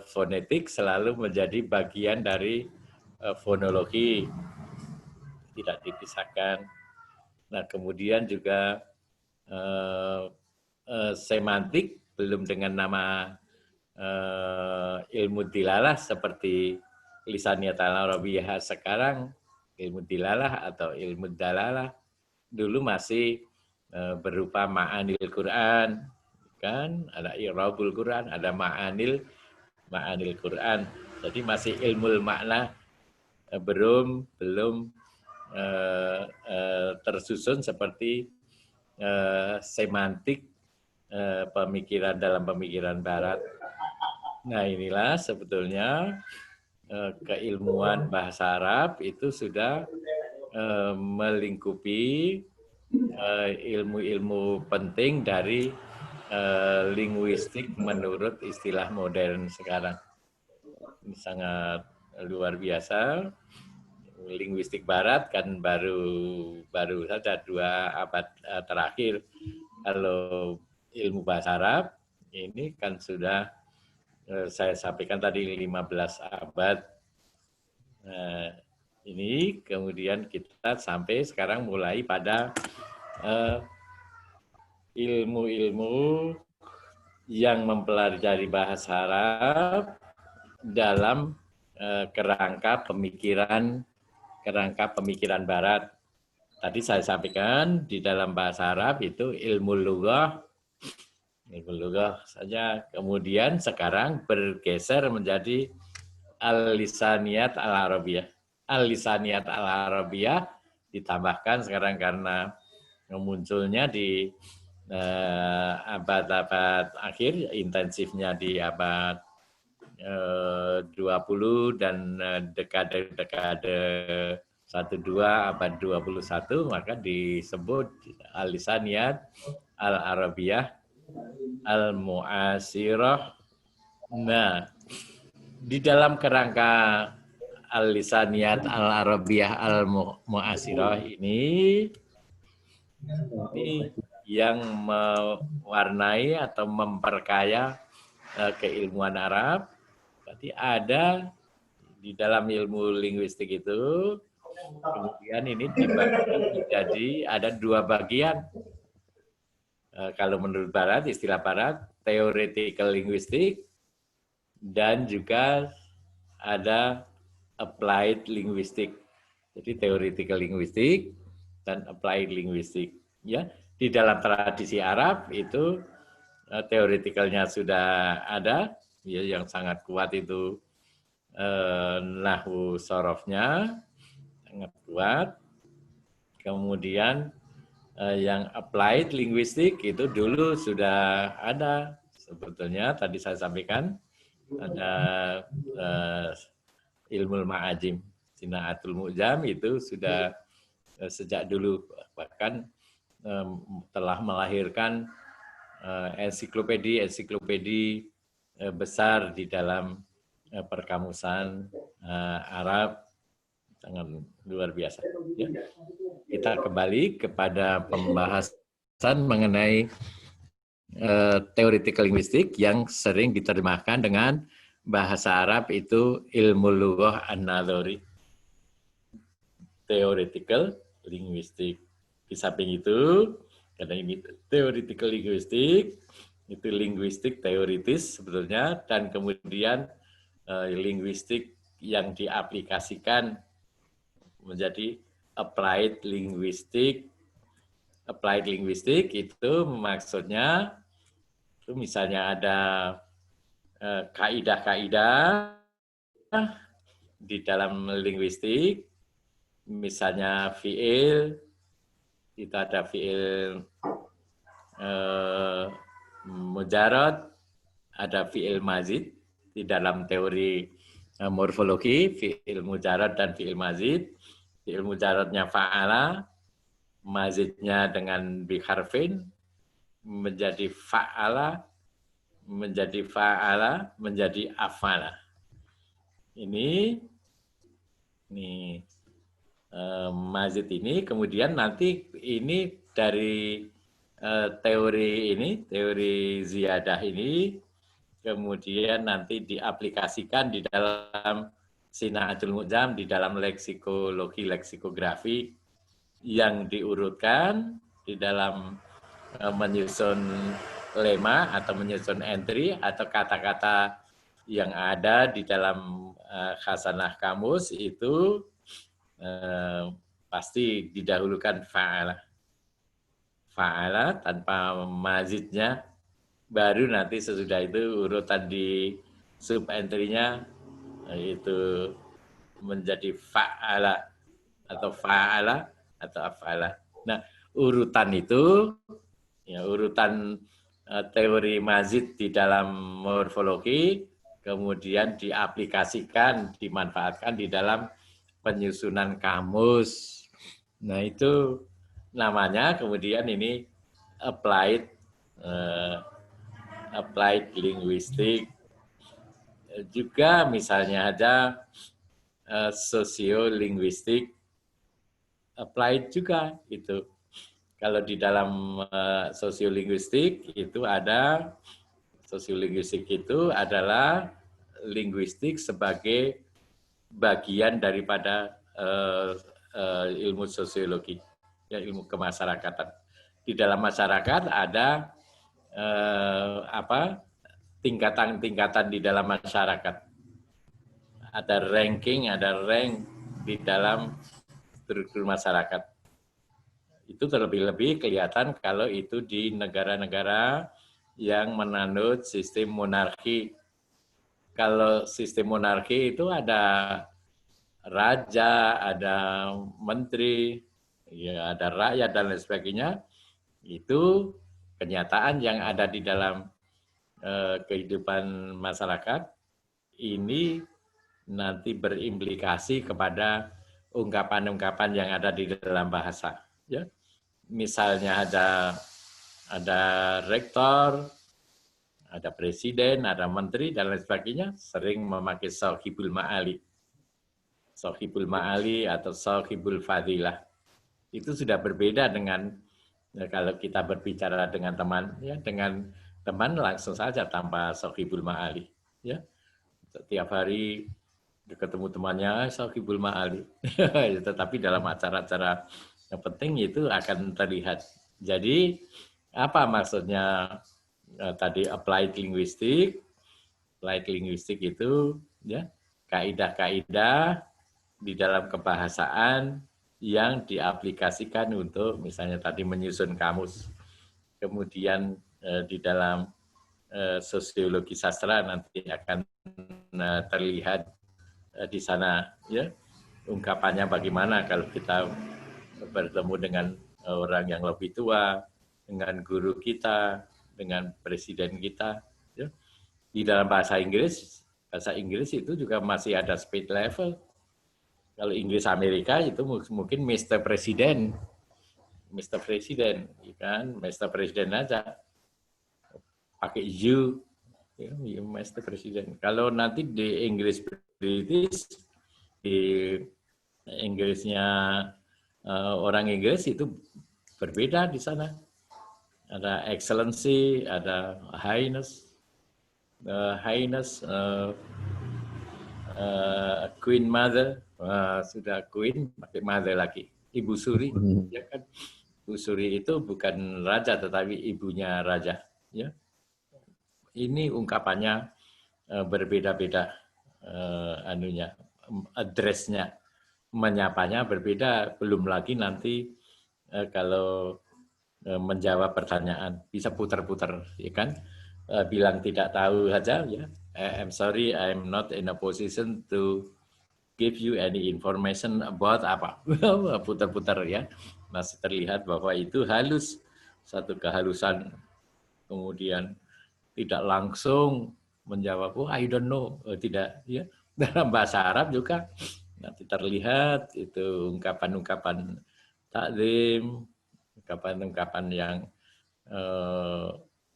fonetik selalu menjadi bagian dari fonologi, tidak dipisahkan. Nah, kemudian juga semantik belum dengan nama ilmu dilalah seperti lisaniyat al-arabiyah sekarang, ilmu dilalah atau ilmu dalalah. Dulu masih berupa ma'anil Quran, kan? Ada i'rabul Quran, ada ma'anil Quran. Jadi masih ilmu makna, belum tersusun seperti semantik pemikiran dalam pemikiran Barat. Nah, inilah sebetulnya keilmuan bahasa Arab itu sudah melingkupi ilmu-ilmu penting dari linguistik menurut istilah modern sekarang. Ini sangat luar biasa. Linguistik Barat kan baru saja 2 abad terakhir. Kalau ilmu bahasa Arab ini kan sudah saya sampaikan tadi 15 abad. Ini kemudian kita sampai sekarang mulai pada ilmu-ilmu yang mempelajari bahasa Arab dalam kerangka pemikiran Barat. Tadi saya sampaikan di dalam bahasa Arab itu ilmu lughah saja. Kemudian sekarang bergeser menjadi al-lisaniyat al-arabiyah. Al-lisaniyat al-arabiyah ditambahkan sekarang karena munculnya di abad-abad akhir, intensifnya di abad 20 dan dekade 1-2 abad 21, maka disebut al-lisaniyat al-arabiyah al-mu'asirah. Nah, di dalam kerangka al-lisaniyat al-arabiyah al-mu'asirah ini yang mewarnai atau memperkaya keilmuan Arab. Berarti ada di dalam ilmu linguistik itu, kemudian ini dibagi menjadi ada 2 bagian. Kalau menurut Barat, istilah Barat, theoretical linguistic, dan juga ada applied linguistic. Jadi theoretical linguistic dan applied linguistic. Ya, di dalam tradisi Arab itu teoretikalnya sudah ada, ya, yang sangat kuat itu nahwu sorofnya sangat kuat. Kemudian yang applied linguistik itu dulu sudah ada. Sebetulnya tadi saya sampaikan ada ilmu ma'ajim, sinaatul mu'jam itu sudah sejak dulu, bahkan telah melahirkan ensiklopedi besar di dalam perkamusan Arab, sangat luar biasa. Ya. Kita kembali kepada pembahasan mengenai theoretical linguistik yang sering diterjemahkan dengan bahasa Arab itu ilmu lughah an-nadhari. Theoretical linguistik. Di samping itu, karena ini theoretical linguistik, itu linguistik teoritis sebetulnya, dan kemudian linguistik yang diaplikasikan menjadi applied linguistik. Applied linguistik itu maksudnya, itu misalnya ada kaidah-kaidah di dalam linguistik, misalnya fiil, itu ada fiil mujarad, ada fiil mazid di dalam teori morfologi, fiil mujarad dan fiil mazid. Fiil mujaradnya fa'ala, mazidnya dengan biharfin, menjadi fa'ala, menjadi afala. Ini mazid ini kemudian nanti ini dari teori ziyadah ini kemudian nanti diaplikasikan di dalam sinaatul mu'jam, di dalam leksikologi, leksikografi yang diurutkan di dalam menyusun lema atau menyusun entry atau kata-kata yang ada di dalam khasanah kamus itu pasti didahulukan fa'ala. Fa'ala tanpa mazidnya, baru nanti sesudah itu urutan di sub entry-nya itu menjadi fa'ala atau fa'ala atau af'ala. Nah, urutan itu, ya, urutan teori mazid di dalam morfologi, kemudian diaplikasikan, dimanfaatkan di dalam penyusunan kamus. Nah, itu namanya kemudian ini applied linguistik. Juga misalnya ada sosiolinguistik applied juga itu. Kalau di dalam sosiolinguistik itu ada, sosiolinguistik itu adalah linguistik sebagai bagian daripada ilmu sosiologi, ya, ilmu kemasyarakatan. Di dalam masyarakat ada tingkatan-tingkatan di dalam masyarakat. Ada ranking, ada rank di dalam struktur masyarakat. Itu terlebih-lebih kelihatan kalau itu di negara-negara yang menganut sistem monarki. Kalau sistem monarki itu ada raja, ada menteri, ya ada rakyat dan lain sebagainya. Itu kenyataan yang ada di dalam kehidupan masyarakat ini nanti berimplikasi kepada ungkapan-ungkapan yang ada di dalam bahasa. Ya. Misalnya ada rektor, ada presiden, ada menteri, dan lain sebagainya, sering memakai sahibul ma'ali. Sahibul ma'ali atau sahibul fadilah. Itu sudah berbeda dengan kalau kita berbicara dengan teman, ya, dengan teman langsung saja tanpa sahibul ma'ali. Ya. Setiap hari ketemu temannya, sahibul ma'ali. Tetapi dalam acara-acara yang penting itu akan terlihat. Jadi apa maksudnya tadi applied linguistik? Applied linguistik itu ya kaidah-kaidah di dalam kebahasaan yang diaplikasikan untuk misalnya tadi menyusun kamus. Kemudian di dalam sosiologi sastra nanti akan terlihat di sana ya ungkapannya bagaimana kalau kita bertemu dengan orang yang lebih tua, dengan guru kita, dengan presiden kita. Ya. Di dalam bahasa Inggris itu juga masih ada speed level. Kalau Inggris Amerika itu mungkin Mr. President, kan, Mr. President aja, pakai you, ya, Mr. President. Kalau nanti di Inggris British, di Inggrisnya orang Inggris itu berbeda di sana. Ada excellency, ada highness, queen mother, sudah queen pakai mother lagi, ibu suri, ya kan? Ibu suri itu bukan raja tetapi ibunya raja, ya. Ini ungkapannya berbeda-beda, address-nya, menyapanya berbeda, belum lagi nanti kalau menjawab pertanyaan bisa putar-putar, ya kan? Bilang tidak tahu saja, ya. I'm sorry, I'm not in a position to give you any information about apa. Putar-putar ya, masih terlihat bahwa itu halus, satu kehalusan. Kemudian tidak langsung menjawab, oh I don't know, tidak, ya. Dalam bahasa Arab juga nanti terlihat itu ungkapan-ungkapan takzim, ungkapan-ungkapan yang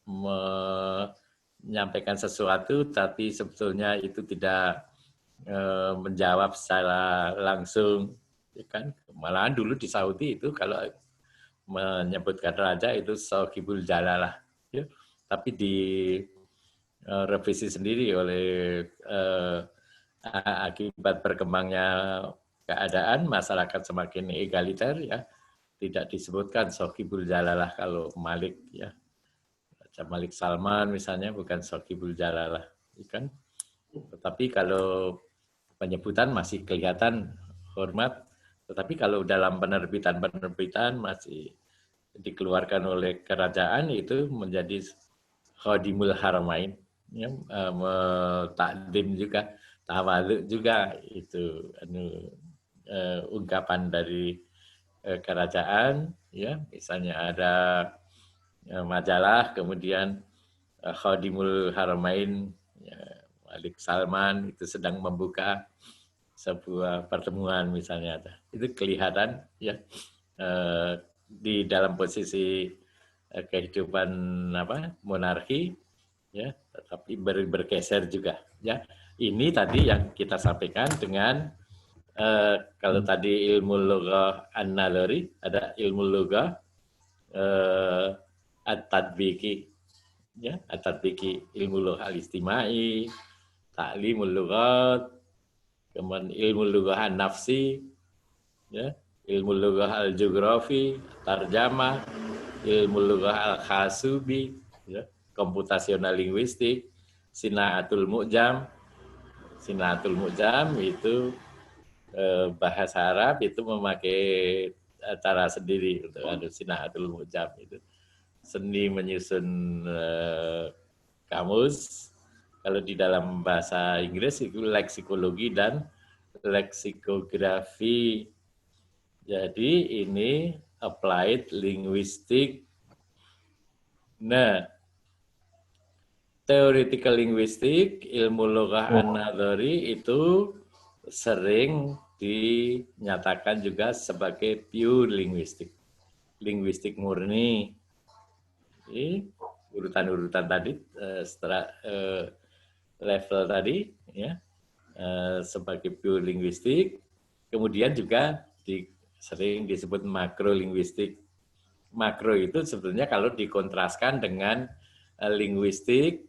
menyampaikan sesuatu tapi sebetulnya itu tidak menjawab secara langsung, ya kan? Malahan dulu di Saudi itu kalau menyebutkan raja itu sahibul jalalah, ya. Tapi di revisi sendiri oleh akibat berkembangnya keadaan masyarakat semakin egaliter, ya, tidak disebutkan sahibul jalalah kalau Malik, ya. Malik Salman misalnya bukan sahibul jalalah, kan? Tetapi kalau penyebutan masih kelihatan hormat, tetapi kalau dalam penerbitan masih dikeluarkan oleh kerajaan itu menjadi Khadimul Haramain, ya, takdim juga, tawadhu juga, itu ungkapan dari kerajaan, ya, misalnya ada majalah, kemudian Khadimul Haramain, ya, Malik Salman itu sedang membuka sebuah pertemuan misalnya, itu kelihatan, ya, di dalam posisi kehidupan monarki, ya, tetapi bergeser juga, ya. Ini tadi yang kita sampaikan dengan Kalau tadi ilmu lughah an-naluri, ada ilmu lughah at-tadbiki, ya, at-tadbiki ilmu lughah al-istimai, ta'limul lughat, kemudian ilmu lughah an-nafsi, ya, ilmu lughah al-geografi, tarjamah, ilmu lughah al-khasubi, ya, komputasional linguistik, sinaatul mu'jam. Sinaatul mu'jam itu bahasa Arab itu memakai cara sendiri untuk sinaatul mu'jam itu. Seni menyusun kamus. Kalau di dalam bahasa Inggris itu leksikologi dan leksikografi. Jadi ini applied linguistic. Nah, theoretical linguistic, ilmu lughah an-nadhari itu sering dinyatakan juga sebagai pure linguistik. Linguistik murni. Ini urutan-urutan tadi setelah level tadi ya sebagai pure linguistik. Kemudian juga sering disebut makro linguistik. Makro itu sebetulnya kalau dikontraskan dengan linguistik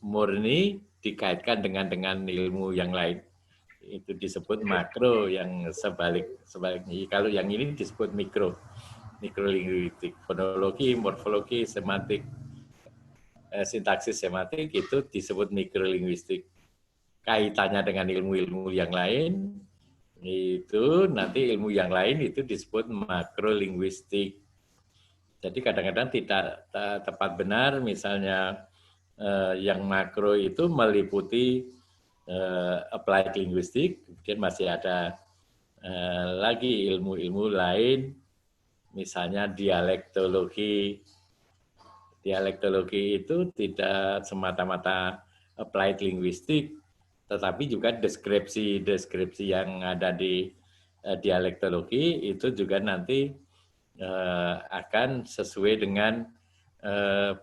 murni dikaitkan dengan ilmu yang lain, itu disebut makro. Yang sebaliknya kalau yang ini disebut mikrolinguistik, fonologi, morfologi, semantik, sintaksis semantik itu disebut mikrolinguistik. Kaitannya dengan ilmu-ilmu yang lain itu nanti ilmu yang lain itu disebut makrolinguistik. Jadi kadang-kadang tidak tepat benar, misalnya yang makro itu meliputi applied linguistik, kemudian masih ada lagi ilmu-ilmu lain, misalnya dialektologi. Dialektologi itu tidak semata-mata applied linguistik, tetapi juga deskripsi yang ada di dialektologi itu juga nanti akan sesuai dengan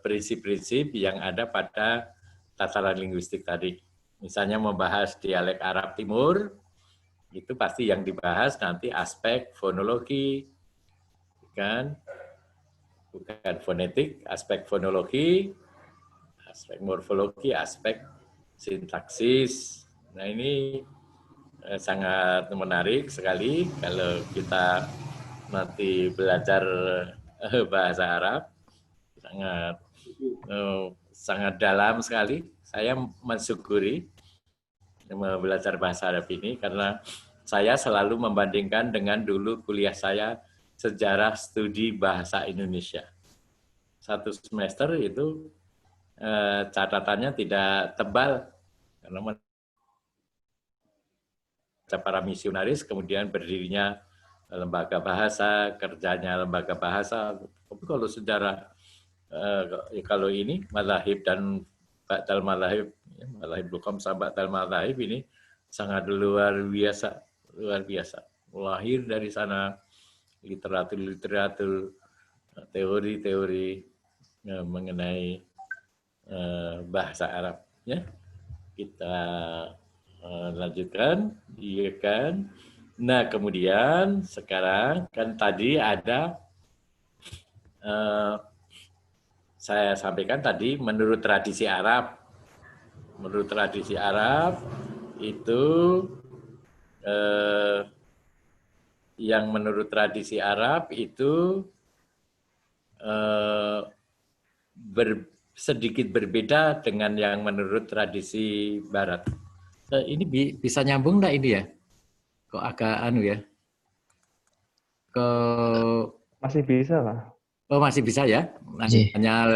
prinsip-prinsip yang ada pada tataran linguistik tadi. Misalnya membahas dialek Arab Timur, itu pasti yang dibahas nanti aspek fonologi, kan? Bukan fonetik, aspek fonologi, aspek morfologi, aspek sintaksis. Nah ini sangat menarik sekali kalau kita nanti belajar bahasa Arab, sangat dalam sekali. Saya mensyukuri belajar bahasa Arab ini karena saya selalu membandingkan dengan dulu kuliah saya sejarah studi bahasa Indonesia. Satu semester itu catatannya tidak tebal karena para misionaris, kemudian berdirinya lembaga bahasa, kerjanya lembaga bahasa. Tapi kalau sejarah kalau ini mazhab dan ba'dal mazhab, mazhab Bukhom sama ba'dal mazhab ini sangat luar biasa, luar biasa. Lahir dari sana literatur, teori-teori mengenai bahasa Arab. Ya, kita lanjutkan, iya kan? Nah kemudian sekarang kan tadi ada saya sampaikan tadi menurut tradisi Arab. Menurut tradisi Arab itu yang menurut tradisi Arab itu sedikit berbeda dengan yang menurut tradisi Barat. Ini bisa nyambung nggak ini ya? Kok agak anu ya? Masih bisa lah. Oh masih bisa ya? Hanya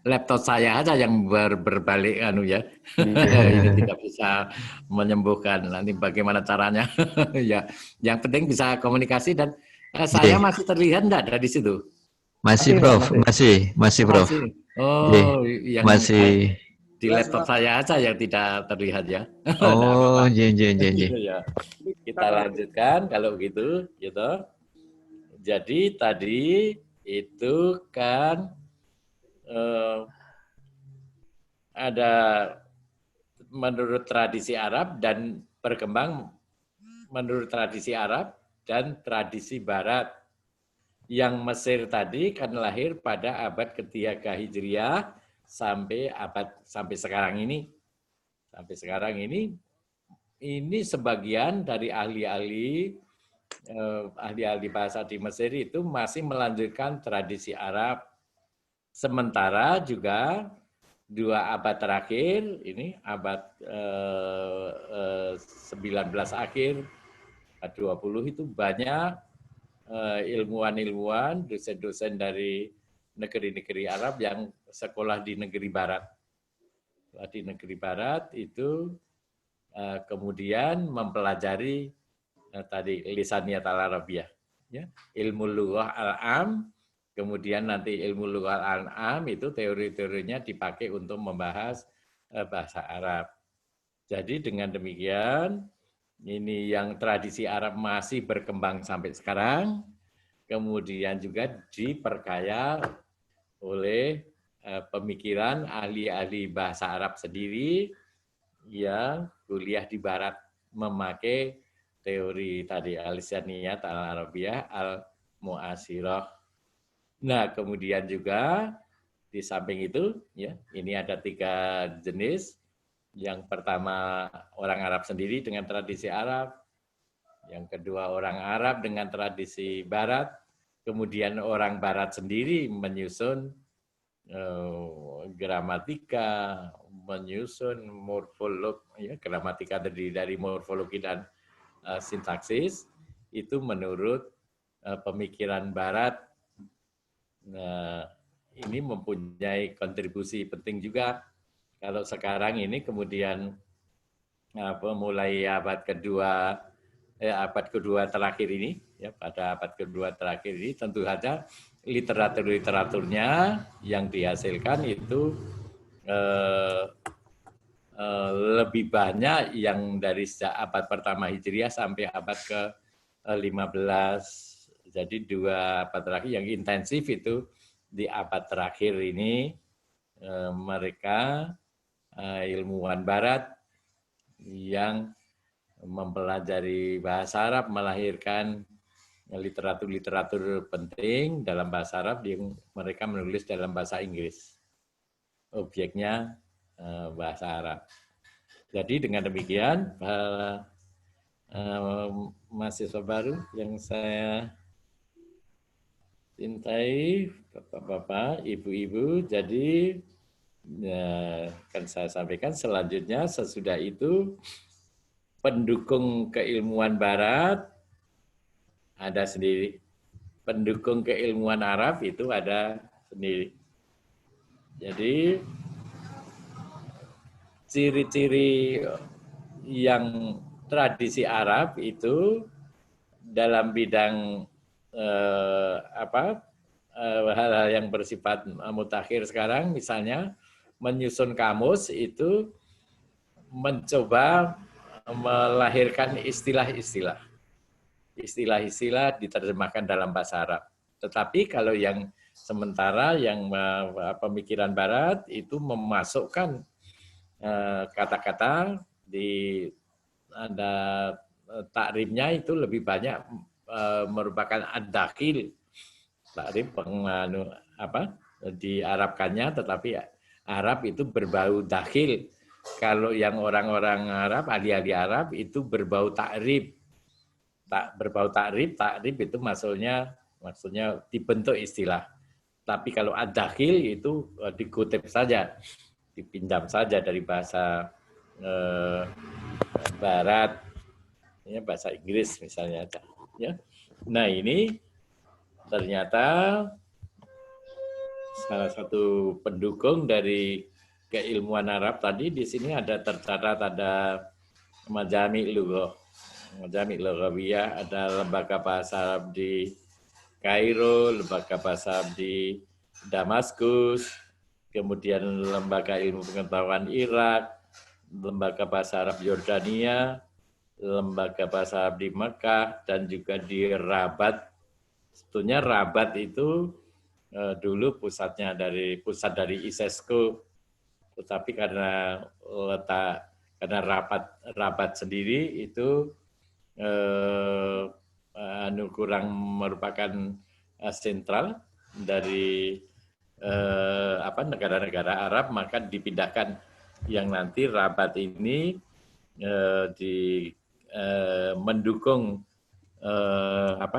laptop saya aja yang berbalik anu ya. Ini tidak bisa menyembuhkan. Nanti bagaimana caranya? Ya, yang penting bisa komunikasi dan saya masih terlihat enggak dari situ? Masih, Prof. Masih, Prof. Oh, yang masih di laptop saya aja yang tidak terlihat ya. Oh, gitu ya. Kita lanjutkan kalau gitu, gitu. Jadi tadi itu kan ada menurut tradisi Arab dan berkembang menurut tradisi Arab dan tradisi Barat. Yang Mesir tadi kan lahir pada abad ketiga Hijriah sampai sekarang ini. Sampai sekarang ini sebagian dari ahli-ahli bahasa di Mesir itu masih melanjutkan tradisi Arab. Sementara juga 2 abad terakhir, ini abad 19 akhir, 20 itu banyak ilmuwan-ilmuwan, dosen-dosen dari negeri-negeri Arab yang sekolah di negeri Barat. Di negeri Barat itu kemudian mempelajari tadi lisaniyat al-arabiyah, ya, ilmu lughah al-am, kemudian nanti ilmu lughah al-am itu teori-teorinya dipakai untuk membahas bahasa Arab. Jadi dengan demikian ini yang tradisi Arab masih berkembang sampai sekarang, kemudian juga diperkaya oleh pemikiran ahli-ahli bahasa Arab sendiri yang kuliah di Barat memakai teori tadi al-lisaniyat al-arabiyah al-mu'asirah. Nah, kemudian juga di samping itu, ya, ini ada 3 jenis. Yang pertama orang Arab sendiri dengan tradisi Arab, yang kedua orang Arab dengan tradisi Barat, kemudian orang Barat sendiri menyusun gramatika, menyusun morfologi, ya, gramatika terdiri dari morfologi dan sintaksis, itu menurut pemikiran Barat. Nah, ini mempunyai kontribusi penting juga. Kalau sekarang ini kemudian mulai abad kedua terakhir ini, ya, pada abad kedua terakhir ini tentu saja literaturnya yang dihasilkan itu lebih banyak yang dari sejak abad pertama Hijriah sampai abad ke-15. Jadi 2 abad terakhir yang intensif itu di abad terakhir ini mereka ilmuwan Barat yang mempelajari bahasa Arab melahirkan literatur-literatur penting dalam bahasa Arab yang mereka menulis dalam bahasa Inggris. Objeknya bahasa Arab. Jadi dengan demikian mahasiswa baru yang saya cintai, Bapak-bapak, Ibu-ibu, jadi ya, akan saya sampaikan selanjutnya sesudah itu pendukung keilmuan Barat ada sendiri, pendukung keilmuan Arab itu ada sendiri. Jadi ciri-ciri yang tradisi Arab itu dalam bidang hal-hal yang bersifat mutakhir sekarang, misalnya menyusun kamus itu mencoba melahirkan istilah-istilah diterjemahkan dalam bahasa Arab. Tetapi kalau yang sementara yang pemikiran Barat itu memasukkan kata-kata di ada takribnya itu lebih banyak merupakan ad-dakhil, takrib diarabkannya, tetapi Arab itu berbau dakhil. Kalau yang orang-orang Arab, ahli-ahli Arab itu berbau takrib. Berbau takrib itu maksudnya dibentuk istilah. Tapi kalau ad-dakhil itu dikutip saja, dipinjam saja dari bahasa Barat, ya, bahasa Inggris misalnya. Ya. Nah ini ternyata salah satu pendukung dari keilmuan Arab tadi di sini ada tercatat ada Majami' Lughawiyah, ada lembaga bahasa Arab di Kairo, lembaga bahasa Arab di Damaskus, kemudian lembaga ilmu pengetahuan Irak, lembaga bahasa Arab Yordania, lembaga bahasa Arab di Mekah, dan juga di Rabat. Sebetulnya Rabat itu dulu pusat dari ISISCO, tetapi karena Rabat sendiri itu kurang merupakan sentral dari negara-negara Arab, maka dipindahkan yang nanti Rabat ini mendukung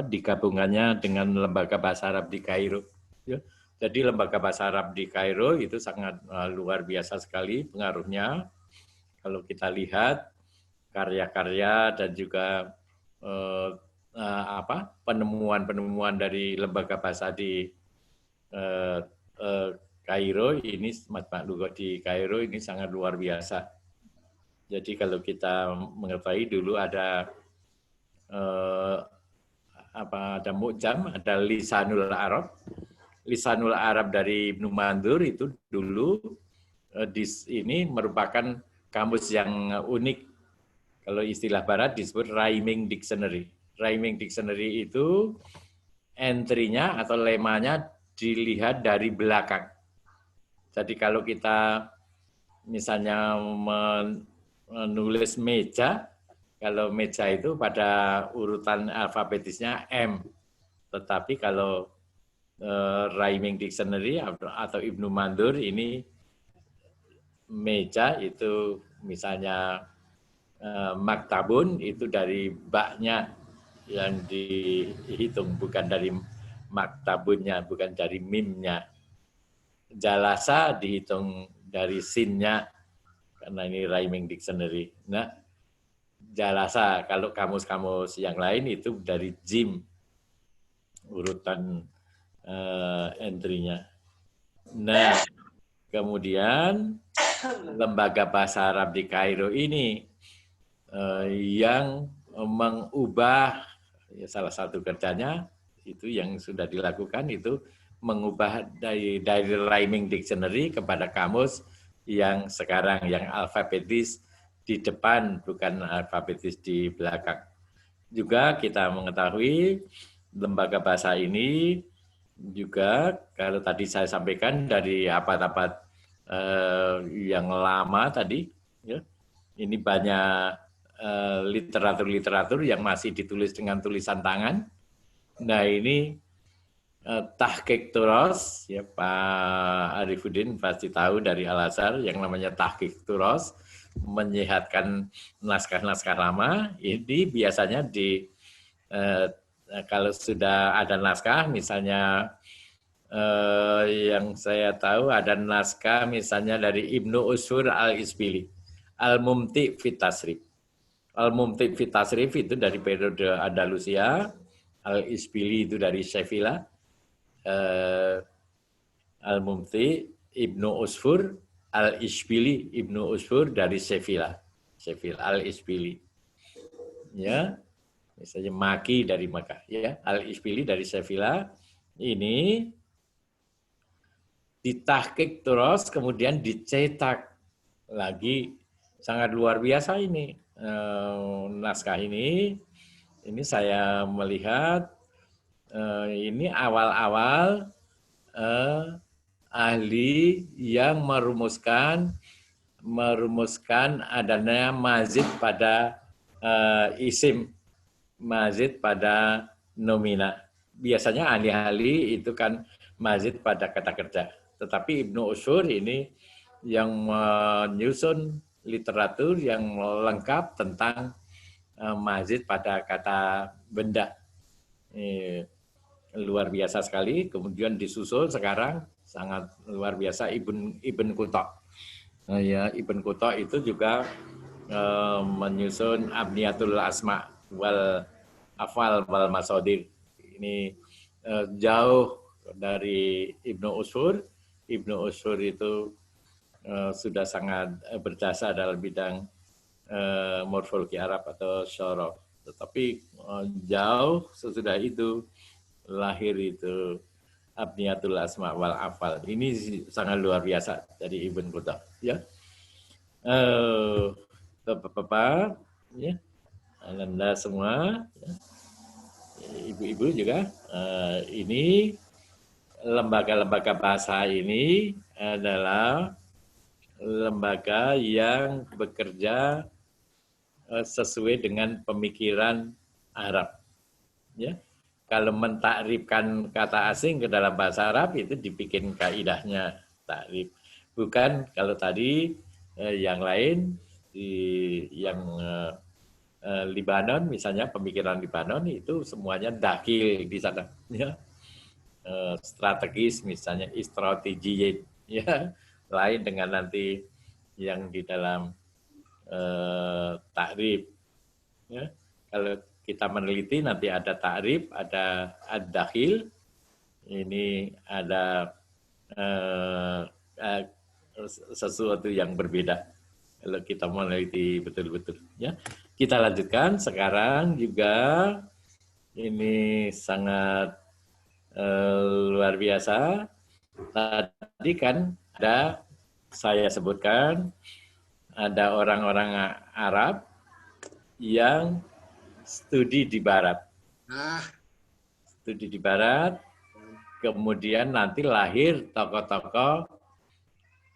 digabungannya dengan lembaga bahasa Arab di Kairo. Ya. Jadi lembaga bahasa Arab di Kairo itu sangat luar biasa sekali pengaruhnya. Kalau kita lihat karya-karya dan juga penemuan-penemuan dari lembaga bahasa di Kairo ini, Majma' Lughat di Kairo ini sangat luar biasa. Jadi kalau kita mengetahui dulu ada ada Mu'jam, ada Lisanul Arab. Lisanul Arab dari Ibnu Mandur itu dulu ini merupakan kamus yang unik. Kalau istilah barat disebut rhyming dictionary. Rhyming dictionary itu entry-nya atau lemanya dilihat dari belakang. Jadi kalau kita misalnya menulis meja, kalau meja itu pada urutan alfabetisnya M. Tetapi kalau rhyming dictionary atau Ibnu Mandur ini meja itu misalnya maktabun itu dari baknya yang dihitung, bukan dari maktabunnya, bukan dari mimnya. Jalasa dihitung dari sinnya, karena ini rhyming dictionary. Nah, jalasa kalau kamus-kamus yang lain itu dari jim, urutan entry-nya. Nah, kemudian lembaga bahasa Arab di Kairo ini yang mengubah, ya salah satu kerjanya itu yang sudah dilakukan itu mengubah dari rhyming dictionary kepada kamus yang sekarang yang alfabetis di depan, bukan alfabetis di belakang. Juga kita mengetahui lembaga bahasa ini juga, kalau tadi saya sampaikan dari abad-abad yang lama tadi, ya, ini banyak literatur-literatur yang masih ditulis dengan tulisan tangan. Nah ini tahqiq turos, ya Pak Arifuddin pasti tahu dari Al-Azhar yang namanya tahqiq turos, menyehatkan naskah-naskah lama. Ini biasanya kalau sudah ada naskah, misalnya yang saya tahu ada naskah misalnya dari Ibnu Usfur al-Isbili, Al-Mumti fit Tasrif. Al-Mumti fit Tasrif itu dari periode Andalusia, Al-Isbili itu dari Sevilla, Al-Mumti Ibnu Usfur al-Isbili, Ibnu Usfur dari Sevilla, Al-Isbili. Ya, misalnya Maki dari Makkah, ya, Al-Isbili dari Sevilla. Ini ditahqiq terus, kemudian dicetak lagi, sangat luar biasa ini naskah ini. Ini saya melihat ini awal-awal ahli yang merumuskan adanya mazid pada isim, mazid pada nomina. Biasanya ahli-ahli itu kan mazid pada kata kerja. Tetapi Ibnu Usfur ini yang menyusun literatur yang lengkap tentang mazid pada kata benda. Luar biasa sekali. Kemudian disusul sekarang sangat luar biasa Ibn Qutha. Ya, Ibn Qutha itu juga menyusun Abniyatul Asma wal Afal wal Masadir. Ini jauh dari Ibnu Usfur. Ibnu Usfur itu sudah sangat berjasa dalam bidang morfologi Arab atau syarah. Tetapi jauh sesudah itu lahir itu Abniyatul Asma wal Afal. Ini sangat luar biasa dari Ibn Qutha. Ya, Bapak-bapak, ya, Anda semua, ya. Ibu-ibu juga, ini lembaga-lembaga bahasa ini adalah lembaga yang bekerja sesuai dengan pemikiran Arab. Ya, kalau mentakrifkan kata asing ke dalam bahasa Arab itu dibikin kaidahnya takrif. Bukan kalau tadi yang lain yang Libanon misalnya pemikiran Libanon itu semuanya dakil di sana. Ya. Strategis misalnya istrategi ya lain dengan nanti yang di dalam takrif ya. Kalau kita meneliti nanti ada takrif, ada ad-dakhil, ini ada sesuatu yang berbeda kalau kita meneliti betul-betul ya. Kita lanjutkan sekarang juga ini sangat luar biasa. Tadi kan ada saya sebutkan ada orang-orang Arab yang studi di Barat. Studi di Barat, kemudian nanti lahir tokoh-tokoh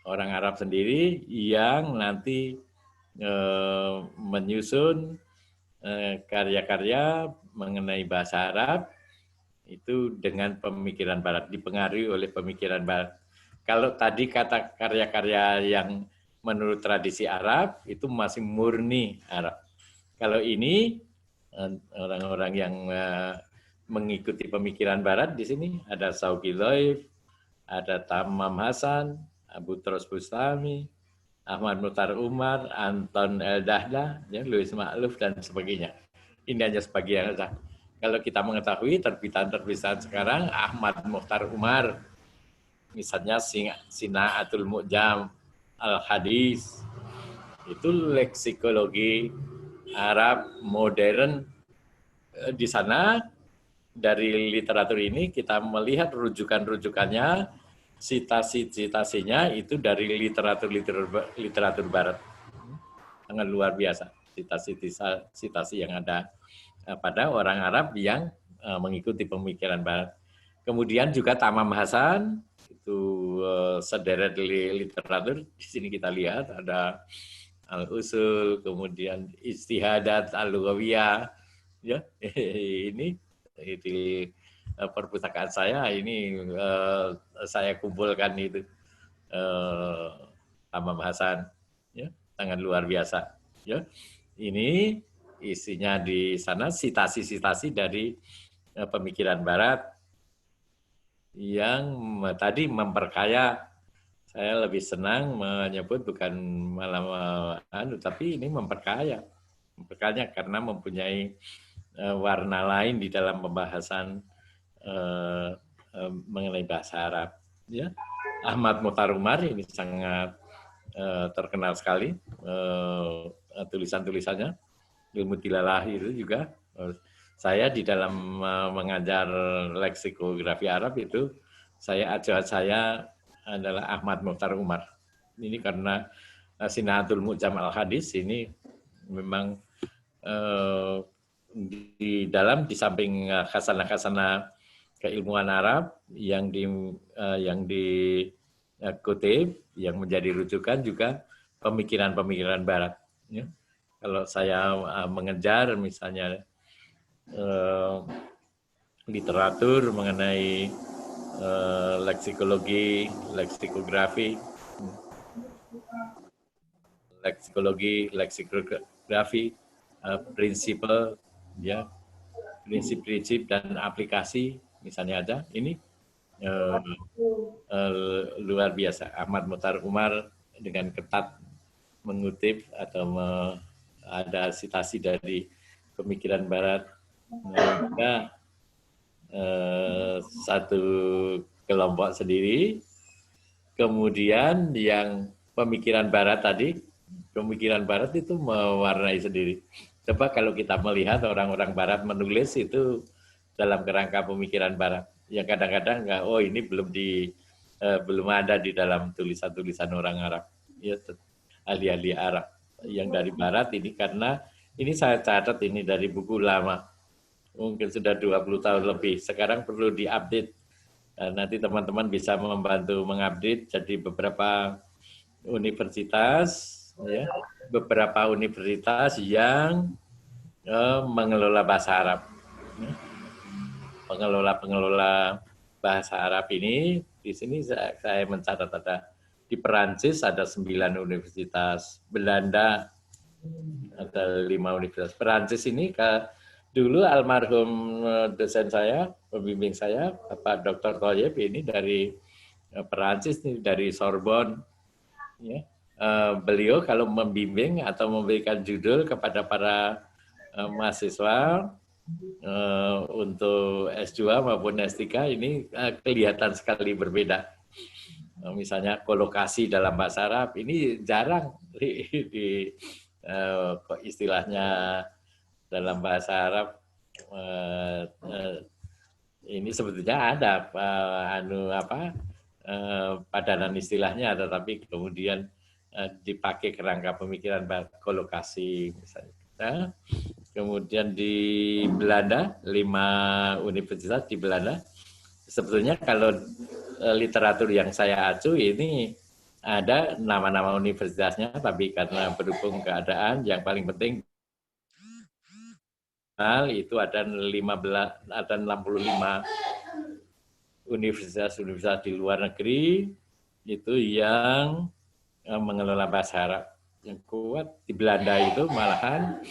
orang Arab sendiri yang nanti menyusun karya-karya mengenai bahasa Arab itu dengan pemikiran Barat, dipengaruhi oleh pemikiran Barat. Kalau tadi kata karya-karya yang menurut tradisi Arab itu masih murni Arab. Kalau ini orang-orang yang mengikuti pemikiran Barat di sini ada Shauqi Dhoif, ada Tamam Hasan, Abu Tros Bustami, Ahmad Muhtar Umar, Anton El-Dahdah, ya, Louis Ma'luf dan sebagainya. Ini hanya sebagian saja. Kalau kita mengetahui terbitan-terbitan sekarang Ahmad Muhtar Umar, misalnya Sina'atul Mu'jam Al-Hadis, itu leksikologi Arab modern. Di sana dari literatur ini kita melihat rujukan-rujukannya, citasi-citasinya itu dari literatur Barat. Sangat luar biasa citasi yang ada pada orang Arab yang mengikuti pemikiran Barat. Kemudian juga Tamam Hasan, itu sederet literatur. Di sini kita lihat ada Al-Usul, kemudian Istihadat Al-Lughawiyah. Ya, ini di perpustakaan saya ini saya kumpulkan itu Tamam Hasan, ya, sangat luar biasa. Ya, ini isinya di sana sitasi-sitasi dari pemikiran Barat yang tadi memperkaya. Saya lebih senang menyebut bukan malah tapi ini memperkaya karena mempunyai warna lain di dalam pembahasan mengenai bahasa Arab. Ya, Ahmad Muhtar Umar ini sangat terkenal sekali tulisan-tulisannya. Ilmu dilalah itu juga saya di dalam mengajar leksikografi Arab itu acuan saya adalah Ahmad Muhtar Umar. Ini karena Sina'atul Mu'jam Al-Hadis ini memang di samping khasanah-khasanah keilmuan Arab yang dikutip, yang menjadi rujukan juga pemikiran-pemikiran Barat. Ya. Kalau saya mengejar misalnya literatur mengenai leksikologi, leksikografi, prinsip dan aplikasi misalnya ada ini luar biasa. Ahmad Muhtar Umar dengan ketat mengutip atau ada citasi dari pemikiran Barat. Mereka satu kelompok sendiri. Kemudian yang pemikiran Barat tadi, pemikiran Barat itu mewarnai sendiri. Coba kalau kita melihat orang-orang Barat menulis itu dalam kerangka pemikiran Barat, yang kadang-kadang nggak, oh ini belum ada di dalam tulisan-tulisan orang Arab, ya, ahli-ahli Arab yang dari Barat ini, karena ini saya catat ini dari buku lama, mungkin sudah 20 tahun lebih, sekarang perlu diupdate. Nanti teman-teman bisa membantu mengupdate, jadi beberapa universitas ya, beberapa universitas yang mengelola bahasa Arab. Pengelola bahasa Arab ini, di sini saya mencatat ada di Perancis ada 9 universitas, Belanda ada 5 universitas. Perancis ini dulu almarhum dosen saya, pembimbing saya, Bapak Dr. Thoyeb ini dari Perancis nih, dari Sorbonne. Ya. Beliau kalau membimbing atau memberikan judul kepada para mahasiswa untuk S2 maupun S3 ini kelihatan sekali berbeda. Misalnya kolokasi dalam bahasa Arab ini jarang istilahnya dalam bahasa Arab ini sebetulnya ada padanan istilahnya, tetapi kemudian dipakai kerangka pemikiran kolokasi misalnya. Nah, kemudian di Belanda 5 universitas di Belanda. Sebetulnya kalau literatur yang saya acu ini ada nama-nama universitasnya, tapi karena berhubung keadaan yang paling penting itu ada 65 universitas di luar negeri itu yang mengelola bahasa Arab. Yang kuat di Belanda itu malahan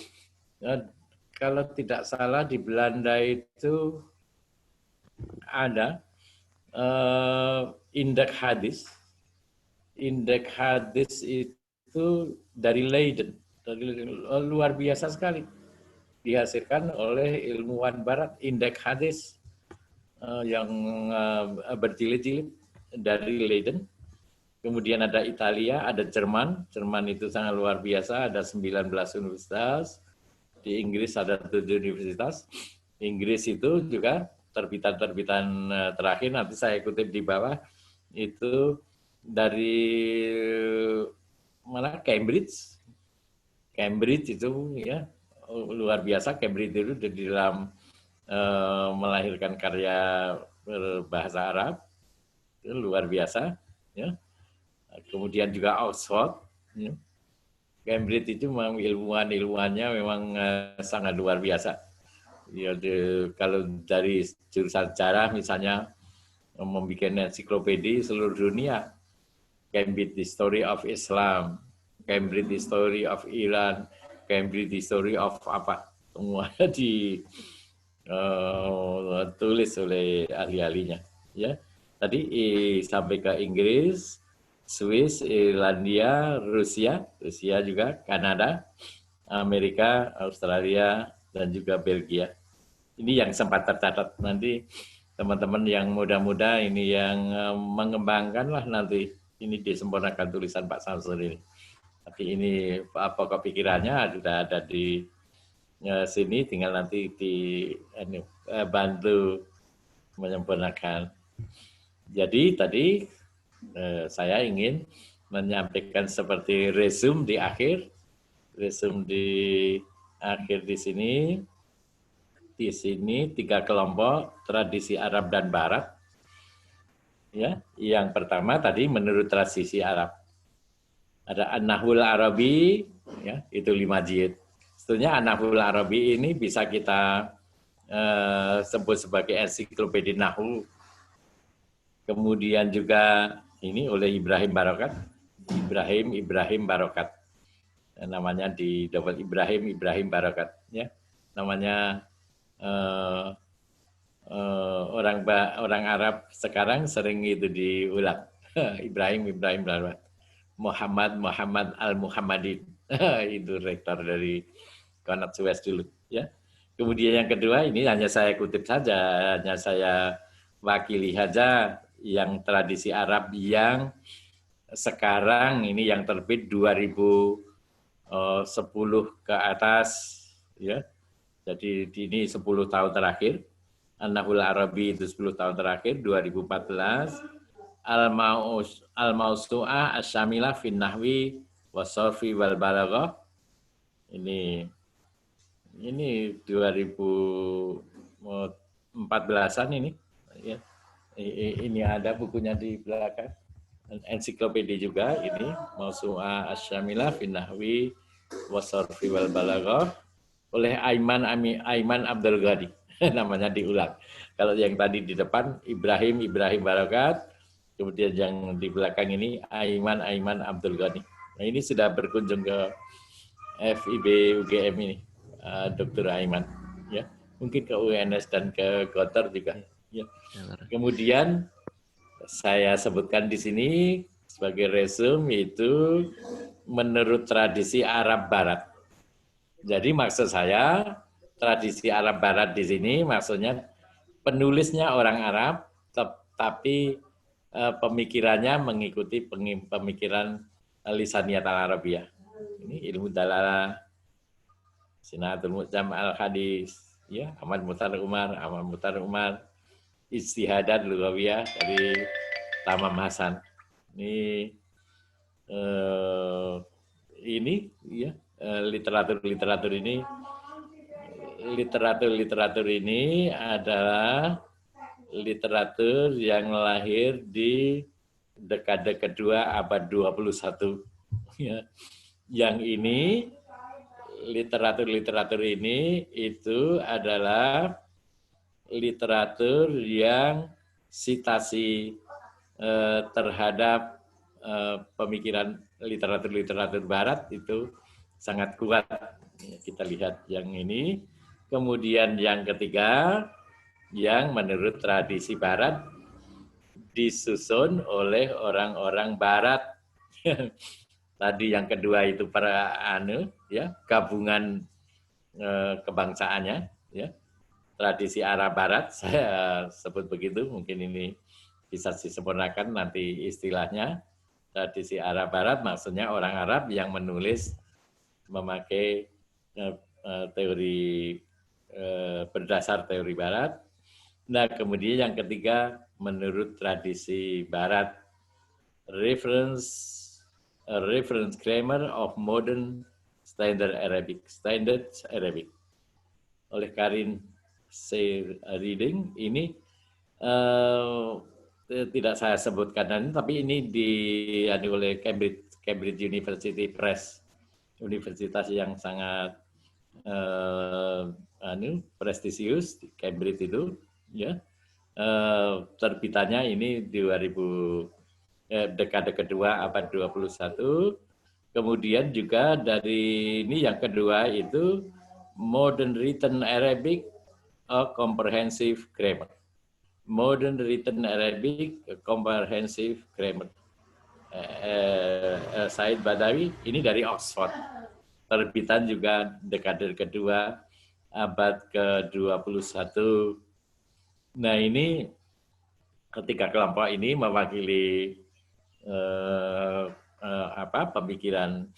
kalau tidak salah di Belanda itu ada indeks hadis. Indeks hadis itu dari Leiden, luar biasa sekali. Dihasilkan oleh ilmuwan barat, indeks hadis yang berjilid-jilid dari Leiden. Kemudian ada Italia, ada Jerman. Jerman itu sangat luar biasa, ada 19 universitas. Di Inggris ada 7 universitas. Inggris itu juga terbitan-terbitan terakhir, nanti saya kutip di bawah, itu dari mana Cambridge. Cambridge itu ya luar biasa. Cambridge itu di dalam melahirkan karya berbahasa Arab itu luar biasa. Ya. Kemudian juga Oxford. Ya. Cambridge itu memang ilmuwannya memang sangat luar biasa. Ya, kalau dari jurusan sejarah misalnya membuat ensiklopedia seluruh dunia, Cambridge History of Islam, Cambridge History of Iran, Cambridge History of apa, semua ditulis oleh ahli-ahlinya. Ya, tadi sampai ke Inggris, Swiss, Irlandia, Rusia juga, Kanada, Amerika, Australia, dan juga Belgia. Ini yang sempat tercatat. Nanti teman-teman yang muda-muda ini yang mengembangkan lah nanti ini disempurnakan tulisan Pak Samsul ini. Tapi ini pokok pikirannya sudah ada di sini, tinggal nanti bantu menyempurnakan. Jadi tadi saya ingin menyampaikan seperti resume di akhir. Resume di akhir di sini. Di sini 3 kelompok tradisi Arab dan Barat. Ya, yang pertama tadi menurut tradisi Arab. Ada An-Nahwul Arabi, ya, itu 5 jilid. Sebetulnya An-Nahwul Arabi ini bisa kita sebut sebagai ensiklopedia Nahwu. Kemudian juga ini oleh Ibrahim Barokat. Ibrahim Barokat. Namanya di double Ibrahim Barokat. Ya. Namanya orang Arab sekarang sering itu diulang. Ibrahim Barokat. Muhammad Al-Muhammadin. Itu rektor dari Konat Suez dulu. Ya. Kemudian yang kedua ini hanya saya kutip saja, hanya saya wakili saja yang tradisi Arab yang sekarang ini yang terbit 2010 ke atas, ya. Jadi ini 10 tahun terakhir. An-Nahwul Arabi itu 10 tahun terakhir, 2014. Al-Mausu'ah Asy-Syamilah fin Nahwi was-Sarfi wal Balaghah. Ini 2014-an ini. Ya. Ini ada bukunya di belakang. ensiklopedia juga ini, Mausu'ah Asy-Syamilah fi Nahwi wa Sarfi wal Balaghah oleh Aiman Abdul Ghani. Namanya diulang. Kalau yang tadi di depan Ibrahim Barakat, kemudian yang di belakang ini Aiman Abdul Ghani. Nah, ini sudah berkunjung ke FIB UGM ini, Dr. Aiman, ya. Mungkin ke UNS dan ke Gotor juga. Ya. Kemudian saya sebutkan di sini sebagai resume itu menurut tradisi Arab Barat. Jadi maksud saya tradisi Arab Barat di sini maksudnya penulisnya orang Arab, tapi pemikirannya mengikuti pemikiran lisaniyat al-Arabiyah. Ini ilmu dalalah, Sinatul Mu'jam al-Hadis, ya, Ahmad Muhtar Umar, Ijtihadat Lughawiyah dari Tamam Hasan. Ini ya, literatur ini adalah literatur yang lahir di dekade kedua abad 21. Ya. Yang ini literatur ini itu adalah literatur yang citasi terhadap pemikiran literatur barat itu sangat kuat. Kita lihat yang ini. Kemudian yang ketiga, yang menurut tradisi barat disusun oleh orang-orang barat. Tadi yang kedua itu para ya, gabungan kebangsaannya, ya. Tradisi Arab Barat, saya sebut begitu, mungkin ini bisa disempurnakan nanti istilahnya. Tradisi Arab Barat maksudnya orang Arab yang menulis memakai teori berdasar teori Barat. Nah, kemudian yang ketiga menurut tradisi Barat, reference grammar of modern standard Arabic oleh Karin Reading. Ini tidak saya sebutkan, tapi ini oleh Cambridge University Press, universitas yang sangat prestisius di Cambridge itu, ya. Terbitannya ini 2000 dekade kedua abad 21. Kemudian juga dari ini yang kedua itu Modern Written Arabic, a Comprehensive Grammar. Modern Written Arabic, a Comprehensive Grammar. Said Badawi, ini dari Oxford. Terbitan juga dekade kedua abad ke-21. Nah, ini ketiga kelompok ini mewakili pemikiran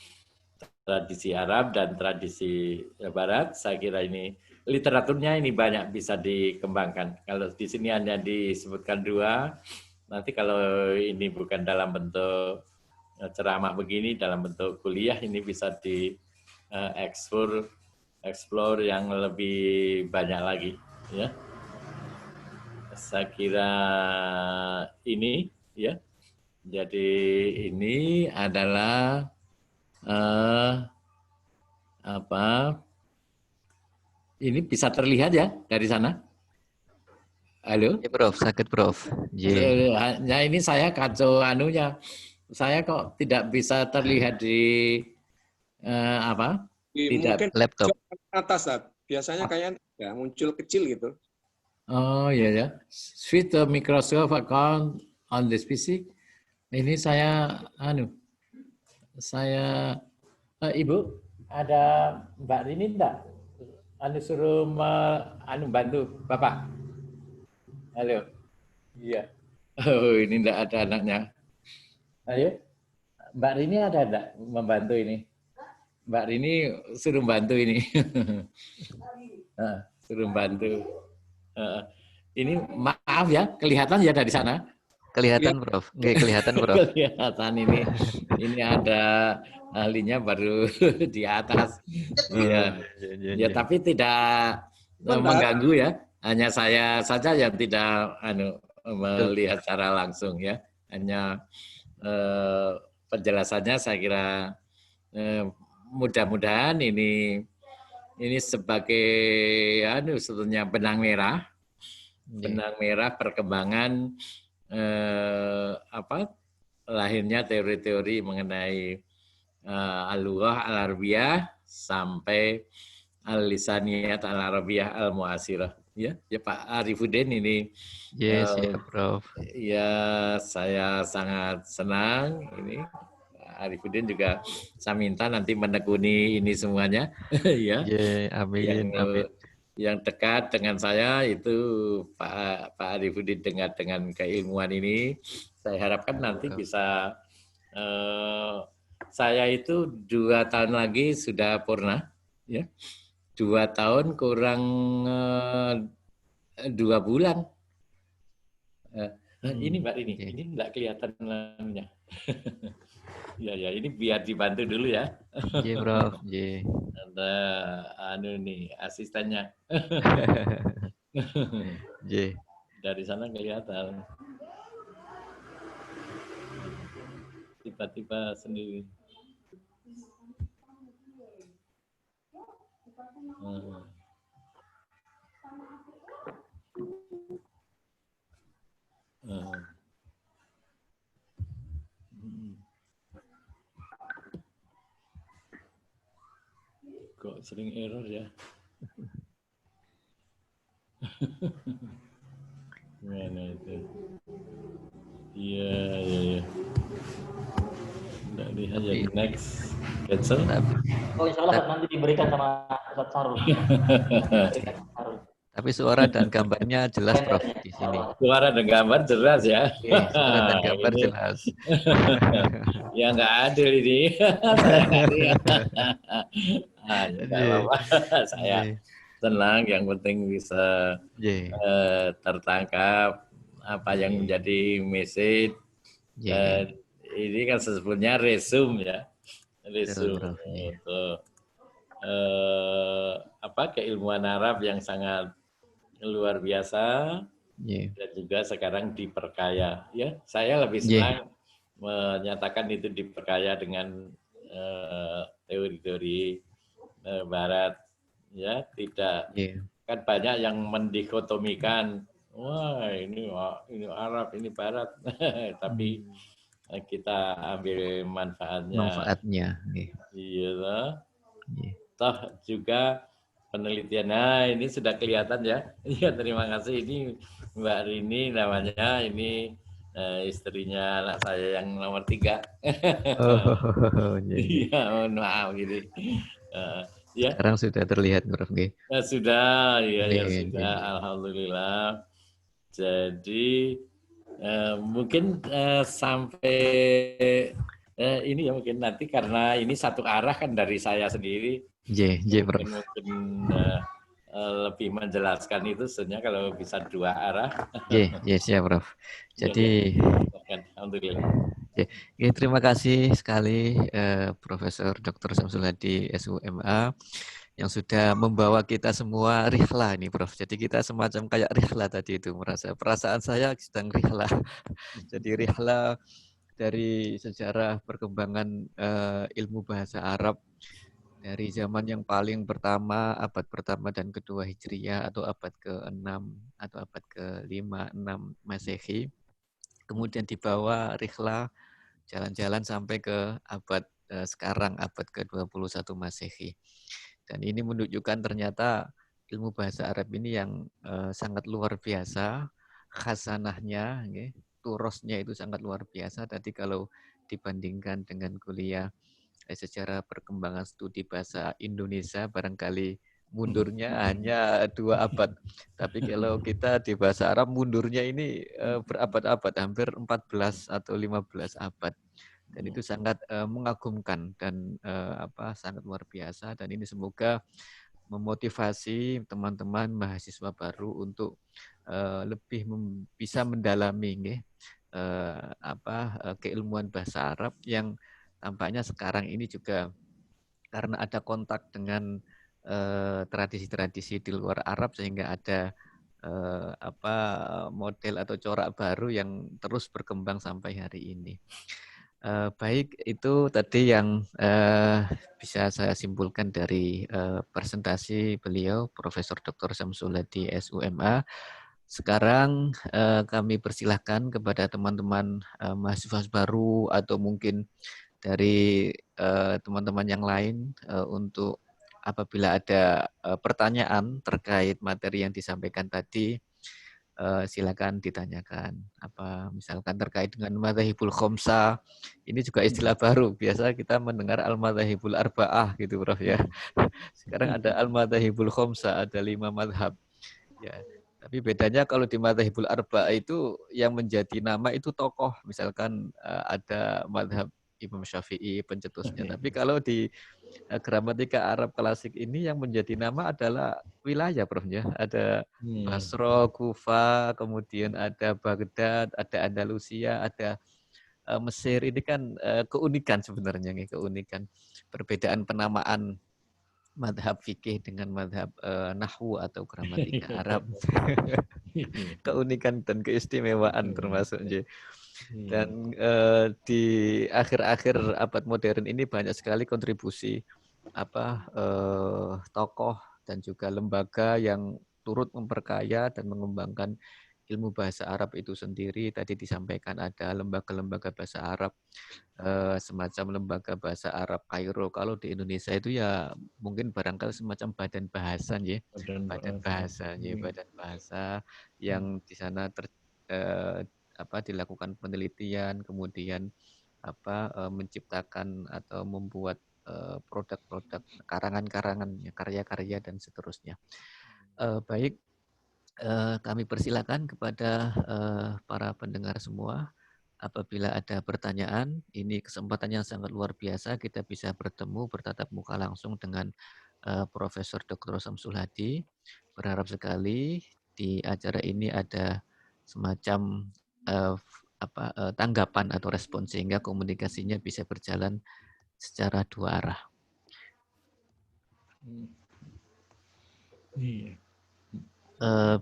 tradisi Arab dan tradisi Barat. Saya kira ini literaturnya ini banyak bisa dikembangkan. Kalau di sini hanya disebutkan dua, nanti kalau ini bukan dalam bentuk ceramah begini, dalam bentuk kuliah, ini bisa explore yang lebih banyak lagi, ya. Saya kira ini, ya. Jadi ini adalah ini bisa terlihat ya dari sana? Halo? Ya, Prof, sakit Prof. Nah, ini saya kacau anunya. Saya kok tidak bisa terlihat di tidak mungkin laptop atas, biasanya kayak ya, muncul kecil gitu. Oh ya ya. Switch the Microsoft account on this PC. Ini saya Ibu ada Mbak Rini enggak? Suruh bantu Bapak. Halo. Iya. Oh, ini enggak ada anaknya. Ayo. Mbak Rini ada enggak membantu ini? Mbak Rini suruh bantu ini. Suruh bantu. Ini maaf ya, kelihatan ya dari sana? kelihatan Prof. Nggak kelihatan Prof. Kelihatan ini. Ini ada ahlinya baru di atas. Ya, tapi tidak mengganggu ya. Hanya saya saja yang tidak melihat secara langsung ya. Hanya penjelasannya saya kira mudah-mudahan ini sebagai sebetulnya benang merah perkembangan lahirnya teori-teori mengenai al-lughah al-arabiyah sampai al-lisaniyat al-arabiyah al-mu'asirah. Ya Pak Arifuddin ini. Yes, ya Prof. Ya saya sangat senang ini. Arifuddin juga saya minta nanti menekuni ini semuanya. Ya. Amin, amin. Yang dekat dengan saya itu Pak Arifuddin dengan keilmuan ini. Saya harapkan nanti bisa saya itu 2 tahun lagi sudah purna, ya. 2 tahun kurang 2 bulan. Ini Mbak ini enggak kelihatan namanya. Ya, ini biar dibantu dulu ya. Iya, Prof. Iya. Ada nih asistennya. Iya. Dari sana kelihatan. Tiba-tiba sendiri. Kok sering error ya? Gimana itu? Iya. Nggak lihat ya, next. Cancel? Oh, insya Allah nanti diberikan sama Ustaz Sarul. Tapi suara dan gambarnya jelas, Prof, di sini. Suara dan gambar jelas ya? Suara dan gambar jelas. Ya nggak adil ini. Saya tenang, yang penting bisa tertangkap apa yang menjadi message. Dan ini kan sebetulnya resume ya. Resume untuk keilmuan Arab yang sangat luar biasa dan juga sekarang diperkaya. Ya, saya lebih senang menyatakan itu diperkaya dengan teori-teori Barat. Ya, tidak kan banyak yang mendikotomikan. Wah, ini Arab, ini Barat. Tapi kita ambil manfaatnya. Iya. Toh juga penelitian. Nah, ini sudah kelihatan ya. Iya, terima kasih. Ini Mbak Rini namanya. Ini istrinya anak saya yang nomor 3. Iya, mohon maaf gini. Ya. Sekarang sudah terlihat, Prof. Sudah, ya sudah. Alhamdulillah. Jadi mungkin sampai ini ya mungkin nanti karena ini satu arah kan dari saya sendiri. Mungkin lebih menjelaskan itu sebenarnya kalau bisa 2 arah. Siap, Prof. Jadi alhamdulillah. Terima kasih sekali Profesor Dr. Samsul Hadi SUMA yang sudah membawa kita semua rihlah nih, Prof. Jadi kita semacam kayak rihlah tadi itu, perasaan saya sedang rihlah. Jadi rihlah dari sejarah perkembangan ilmu bahasa Arab dari zaman yang paling pertama, abad pertama dan kedua Hijriyah atau abad ke-6 atau abad ke-5, 6 Masehi. Kemudian dibawa rihlah jalan-jalan sampai ke abad sekarang, abad ke-21 Masehi. Dan ini menunjukkan ternyata ilmu bahasa Arab ini yang sangat luar biasa, khasanahnya, turosnya itu sangat luar biasa. Tadi kalau dibandingkan dengan kuliah secara perkembangan studi bahasa Indonesia, barangkali mundurnya hanya 2 abad. Tapi kalau kita di bahasa Arab mundurnya ini berabad-abad, hampir 14 atau 15 abad. Dan itu sangat mengagumkan dan sangat luar biasa. Dan ini semoga memotivasi teman-teman mahasiswa baru untuk lebih bisa mendalami keilmuan bahasa Arab yang tampaknya sekarang ini juga karena ada kontak dengan tradisi-tradisi di luar Arab sehingga ada model atau corak baru yang terus berkembang sampai hari ini. Baik, itu tadi yang bisa saya simpulkan dari presentasi beliau, Profesor Dr. Syamsul Hadi SUMA. Sekarang kami persilahkan kepada teman-teman mahasiswa baru atau mungkin dari teman-teman yang lain untuk apabila ada pertanyaan terkait materi yang disampaikan tadi, silakan ditanyakan. Apa misalkan terkait dengan madzhabul khamsah, ini juga istilah baru. Biasa kita mendengar al-madzhabul arba'ah gitu, Prof ya. Sekarang ada al-madzhabul khamsah, ada 5 mazhab. Ya. Tapi bedanya kalau di madzhabul arba'ah itu yang menjadi nama itu tokoh. Misalkan ada mazhab Imam Syafi'i pencetusnya. Tapi kalau di gramatika Arab klasik ini yang menjadi nama adalah wilayah, Prof ya. Ada Basra, Kufa, kemudian ada Baghdad, ada Andalusia, ada Mesir. Ini kan keunikan sebenarnya, keunikan perbedaan penamaan madhab fikih dengan madhab nahwu atau gramatika Arab. Keunikan dan keistimewaan termasuk. Dan di akhir-akhir abad modern ini banyak sekali kontribusi tokoh dan juga lembaga yang turut memperkaya dan mengembangkan ilmu bahasa Arab itu sendiri. Tadi disampaikan ada lembaga-lembaga bahasa Arab, semacam lembaga bahasa Arab Kairo. Kalau di Indonesia itu ya mungkin barangkali semacam badan bahasa, ya. Badan bahasa yang di sana dilakukan penelitian, kemudian menciptakan atau membuat produk-produk, karangan-karangan, karya-karya dan seterusnya. Baik, kami persilakan kepada para pendengar semua. Apabila ada pertanyaan, ini kesempatan yang sangat luar biasa. Kita bisa bertemu, bertatap muka langsung dengan Profesor Dr. Syamsul Hadi. Berharap sekali di acara ini ada semacam tanggapan atau respon sehingga komunikasinya bisa berjalan secara dua arah.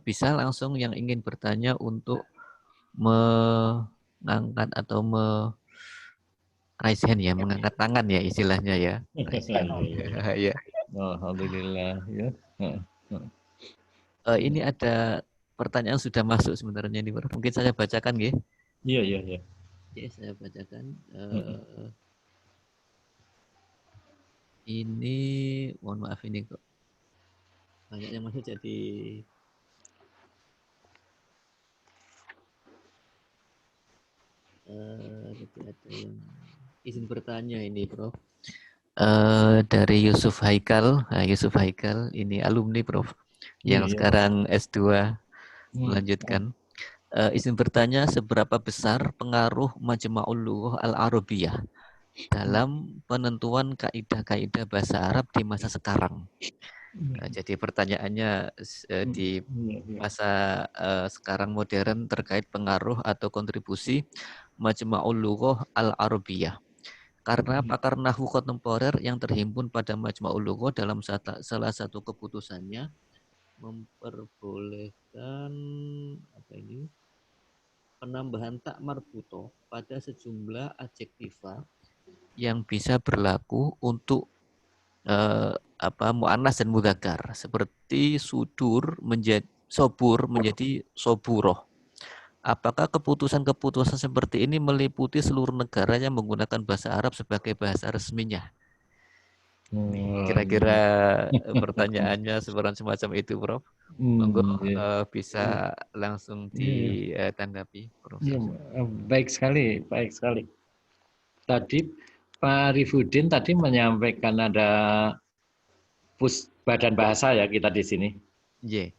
Bisa langsung yang ingin bertanya untuk mengangkat atau raise hand ya, mengangkat tangan ya istilahnya ya. Ya. Alhamdulillah ya. Ini ada pertanyaan sudah masuk sebenarnya ini, mungkin saya bacakan ya. Iya. Oke, saya bacakan. Ini mohon maaf ini kok banyak yang masuk jadi ada yang izin bertanya ini, Prof. Dari Yusuf Haikal. Nah, Yusuf Haikal ini alumni, Prof, yang sekarang S2 melanjutkan. Izin bertanya, seberapa besar pengaruh Majma'ul Lughah Al-Arabiyah dalam penentuan kaidah-kaidah bahasa Arab di masa sekarang? Jadi pertanyaannya di masa sekarang modern terkait pengaruh atau kontribusi Majma'ul Lughah Al-Arabiyah. Karena pakar nahwu kontemporer yang terhimpun pada Majma'ul Lughah dalam salah satu keputusannya memperbolehkan penambahan tak marbuto pada sejumlah adjektiva yang bisa berlaku untuk mu'annas dan mudzakkar, seperti sobur menjadi soburoh. Apakah keputusan-keputusan seperti ini meliputi seluruh negara yang menggunakan bahasa Arab sebagai bahasa resminya? Kira-kira pertanyaannya semacam itu, Prof. Monggo bisa langsung ditanggapi, Prof. Baik sekali. Tadi Pak Arifudin tadi menyampaikan ada badan bahasa ya kita di sini. Iya.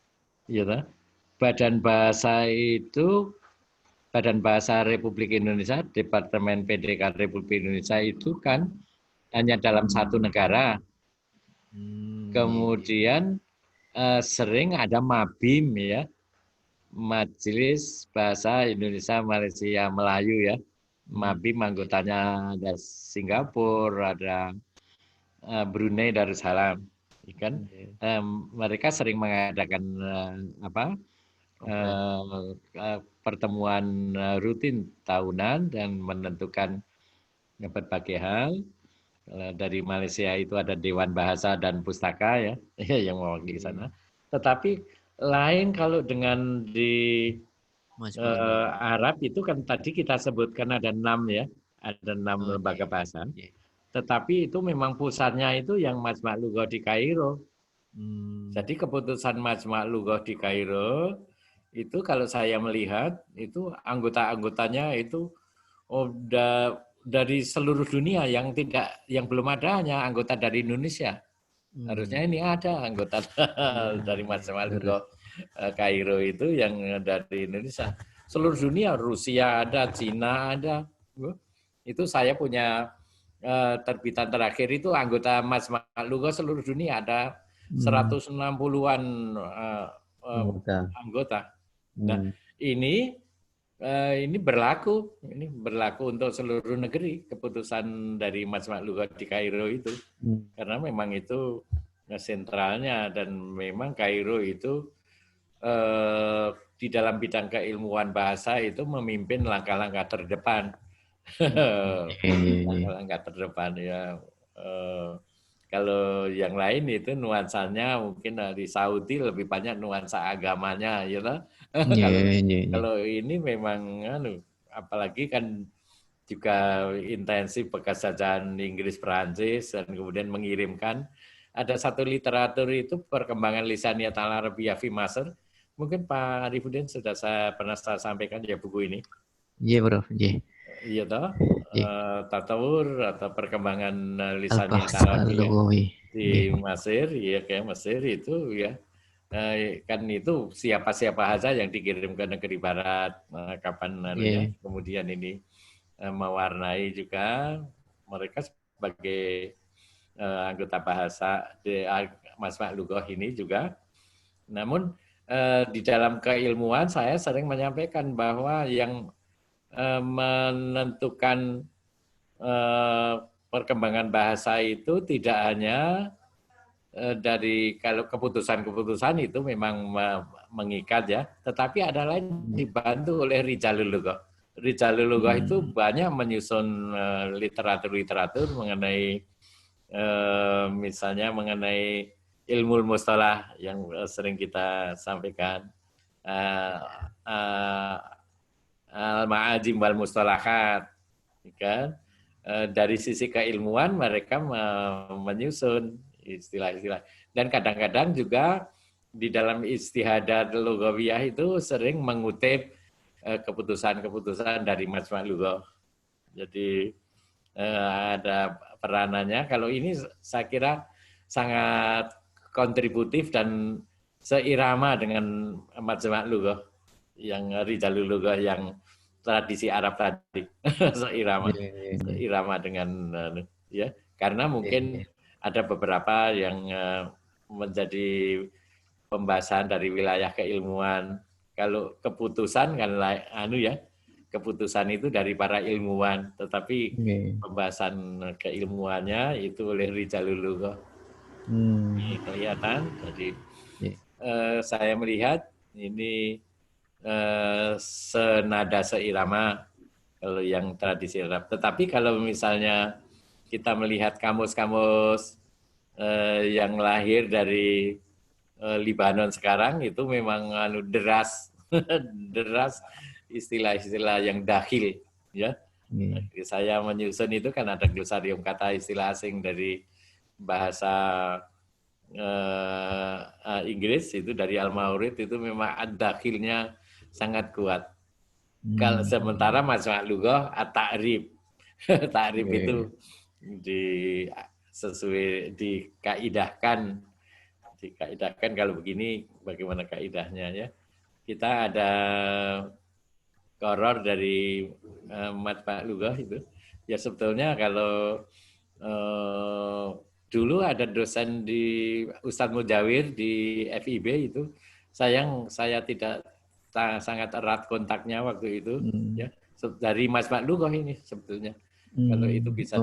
Badan bahasa itu, Badan Bahasa Republik Indonesia, Departemen PDK Republik Indonesia itu kan hanya dalam satu negara. Kemudian sering ada MABIM ya, Majelis Bahasa Indonesia Malaysia Melayu ya. MABIM anggotanya ada Singapura, ada Brunei Darussalam, kan? Mereka sering mengadakan pertemuan rutin tahunan dan menentukan berbagai hal. Dari Malaysia itu ada Dewan Bahasa dan Pustaka ya, yang mewakili sana. Tetapi lain kalau dengan di Arab itu kan tadi kita sebutkan ada 6 ya, ada 6 lembaga bahasa. Tetapi itu memang pusatnya itu yang Majma' Lughah di Kairo. Jadi keputusan Majma' Lughah di Kairo itu kalau saya melihat itu anggota-anggotanya itu dari seluruh dunia yang belum ada hanya anggota dari Indonesia. Harusnya ini ada anggota dari Majma' Lughah Kairo itu yang dari Indonesia. Seluruh dunia, Rusia ada, Cina ada. Itu saya punya terbitan terakhir itu anggota Majma' Lughah seluruh dunia ada 160-an anggota. Nah, ini berlaku untuk seluruh negeri keputusan dari Majma' Lughah di Kairo itu, karena memang itu sentralnya dan memang Kairo itu di dalam bidang keilmuan bahasa itu memimpin langkah-langkah terdepan, langkah terdepan ya. Kalau yang lain itu nuansanya mungkin di Saudi lebih banyak nuansa agamanya, ya toh. Kalau ini memang apalagi kan juga intensif bekas jajahan Inggris Perancis dan kemudian mengirimkan ada satu literatur itu perkembangan lisaniyat al-Arabiyyah fi Masr. Mungkin Pak Arifudin sudah pernah saya sampaikan ya buku ini. Iya, Prof. Iya toh, tatawur atau perkembangan lisaniyat Arabiyyah di Mesir, ya kayak Mesir itu ya, kan itu siapa-siapa saja yang dikirim ke negeri barat, kapan ya, kemudian ini mewarnai juga mereka sebagai anggota bahasa di Majma' Lughah ini juga. Namun di dalam keilmuan saya sering menyampaikan bahwa yang menentukan perkembangan bahasa itu tidak hanya dari kalau keputusan-keputusan itu memang mengikat ya, tetapi ada lain dibantu oleh Rijalul Lughah. Rijalul Lughah itu banyak menyusun literatur-literatur mengenai misalnya mengenai ilmu mustalah yang sering kita sampaikan, al-ma'ajim wal mustalahat, kan? Dari sisi keilmuan mereka menyusun istilah-istilah, dan kadang-kadang juga di dalam istihadat lughawiyah itu sering mengutip keputusan-keputusan dari Majma' Lughah. Jadi ada peranannya. Kalau ini saya kira sangat kontributif dan seirama dengan Majma' Lughah yang Rijalul Lughah yang tradisi Arab tadi. seirama dengan ya, karena mungkin ada beberapa yang menjadi pembahasan dari wilayah keilmuan. Kalau keputusan kan keputusan itu dari para ilmuwan, tetapi pembahasan keilmuannya itu oleh Rijalul Lughah. Ini kelihatan. Jadi saya melihat ini senada seirama kalau yang tradisi Arab. Tetapi kalau misalnya kita melihat kamus-kamus yang lahir dari Libanon sekarang itu memang deras istilah-istilah yang dakhil ya. Saya menyusun itu kan ada glosarium kata istilah asing dari bahasa Inggris itu dari Al-Maurid itu memang dakhilnya sangat kuat. Kalau sementara Majma' Lughah at-ta'rif. Ta'rif itu dikaidahkan kalau begini bagaimana kaidahnya ya. Kita ada qoror dari Majma' Lughah itu. Ya sebetulnya kalau dulu ada dosen di Ustadz Mujawir di FIB itu, sayang saya tidak sangat erat kontaknya waktu itu ya, dari Majma' Lughah ini sebetulnya. Kalau itu bisa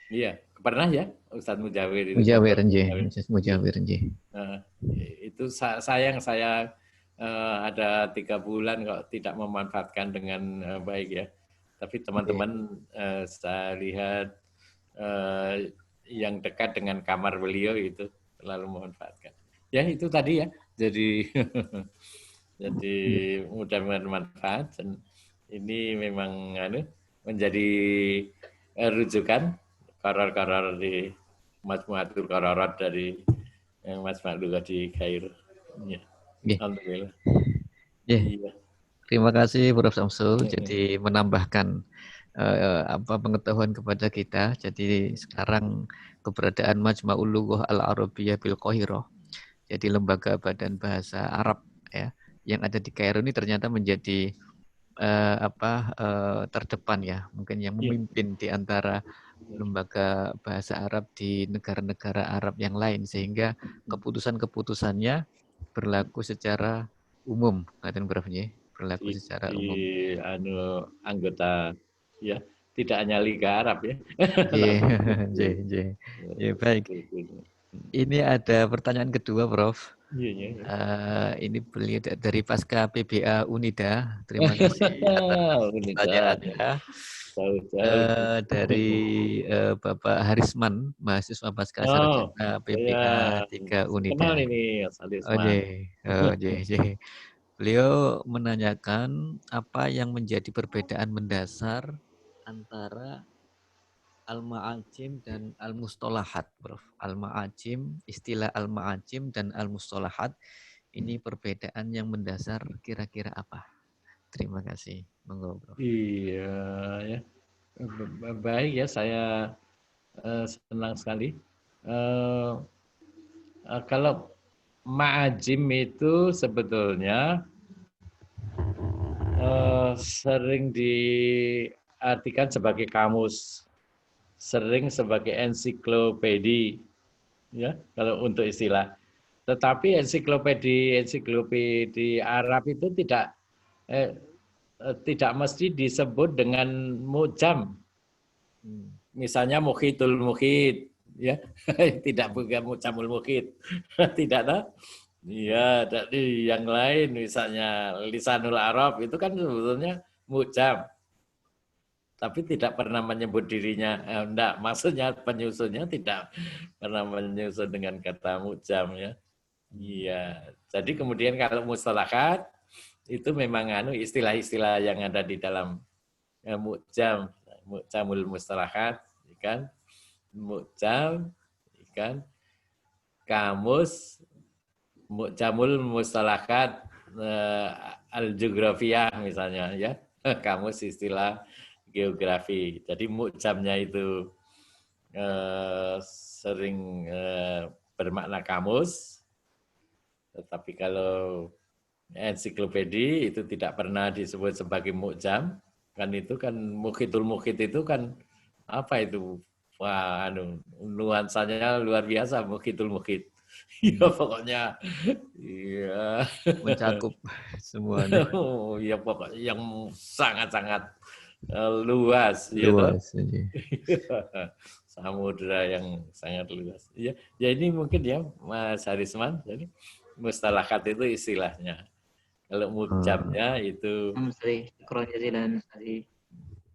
iya, pernah ya Ustadz Mujawir itu. Mujawir. Itu sayang saya ada 3 bulan kok tidak memanfaatkan dengan baik ya. Tapi teman-teman saya lihat yang dekat dengan kamar beliau itu selalu memanfaatkan. Ya itu tadi ya. Jadi jadi mudah bermanfaat dan ini memang menjadi rujukan qarar-qarar di Majmu'atul Qararat dari Majmu' Lughat di Kairo. Ya. Alhamdulillah. Iya. Terima kasih Prof. Samsul. Jadi menambahkan pengetahuan kepada kita. Jadi sekarang keberadaan Majma'ul Lughah Al-Arabiyyah bil Qahirah, jadi lembaga badan bahasa Arab ya, yang ada di Kairo ini ternyata menjadi terdepan ya, mungkin yang memimpin di antara lembaga bahasa Arab di negara-negara Arab yang lain, sehingga keputusan-keputusannya berlaku secara umum, katakan Prof. Berlaku secara umum. Anggota ya, tidak hanya Liga Arab ya. Baik. Ini ada pertanyaan kedua, Prof. Ini beliau dari Pasca PBA Unida. Terima kasih atas pertanyaannya. Dari Bapak Harisman, mahasiswa Pasca Sarjana PBA 3 Unida. Kenal ini Mas Harisman. Beliau menanyakan apa yang menjadi perbedaan mendasar antara al-ma'ajim dan al-mustolahat, Prof. Al-ma'ajim, istilah al-ma'ajim dan al-mustolahat, ini perbedaan yang mendasar kira-kira apa? Terima kasih. Monggo, Prof. Iya, ya. Baik ya, saya senang sekali. Kalau ma'ajim itu sebetulnya sering diartikan sebagai kamus, sering sebagai ensiklopedi, ya kalau untuk istilah. Tetapi ensiklopedi Arab itu tidak mesti disebut dengan mujam. Misalnya Mukhidul Mukhid, ya tidak bukan Mujamul Mukhid, tidak tahu. Ya, dari yang lain misalnya Lisanul Arab itu kan sebetulnya mujam. Tapi tidak pernah menyebut dirinya, enggak, maksudnya penyusunnya tidak pernah menyusun dengan kata mujam ya. Iya. Jadi kemudian kalau mustalahat itu memang istilah-istilah yang ada di dalam mujamul mustalahat, kan? Mujam, kan? Kamus, mujamul mustalahat al-geografiyah misalnya ya. Kamus istilah geografi. Jadi mujamnya itu sering bermakna kamus, tetapi kalau ensiklopedi itu tidak pernah disebut sebagai mujam. Kan itu kan Mukhidul Mukhid itu kan apa itu? Wah, nuansanya luar biasa Mukhidul Mukhid. Ya pokoknya iya mencakup semuanya. Ya pokoknya yang sangat-sangat luas gitu. Samudra yang sangat luas. Ya, ini mungkin ya Mas Harisman. Jadi mustalahat itu istilahnya. Kalau mujamnya itu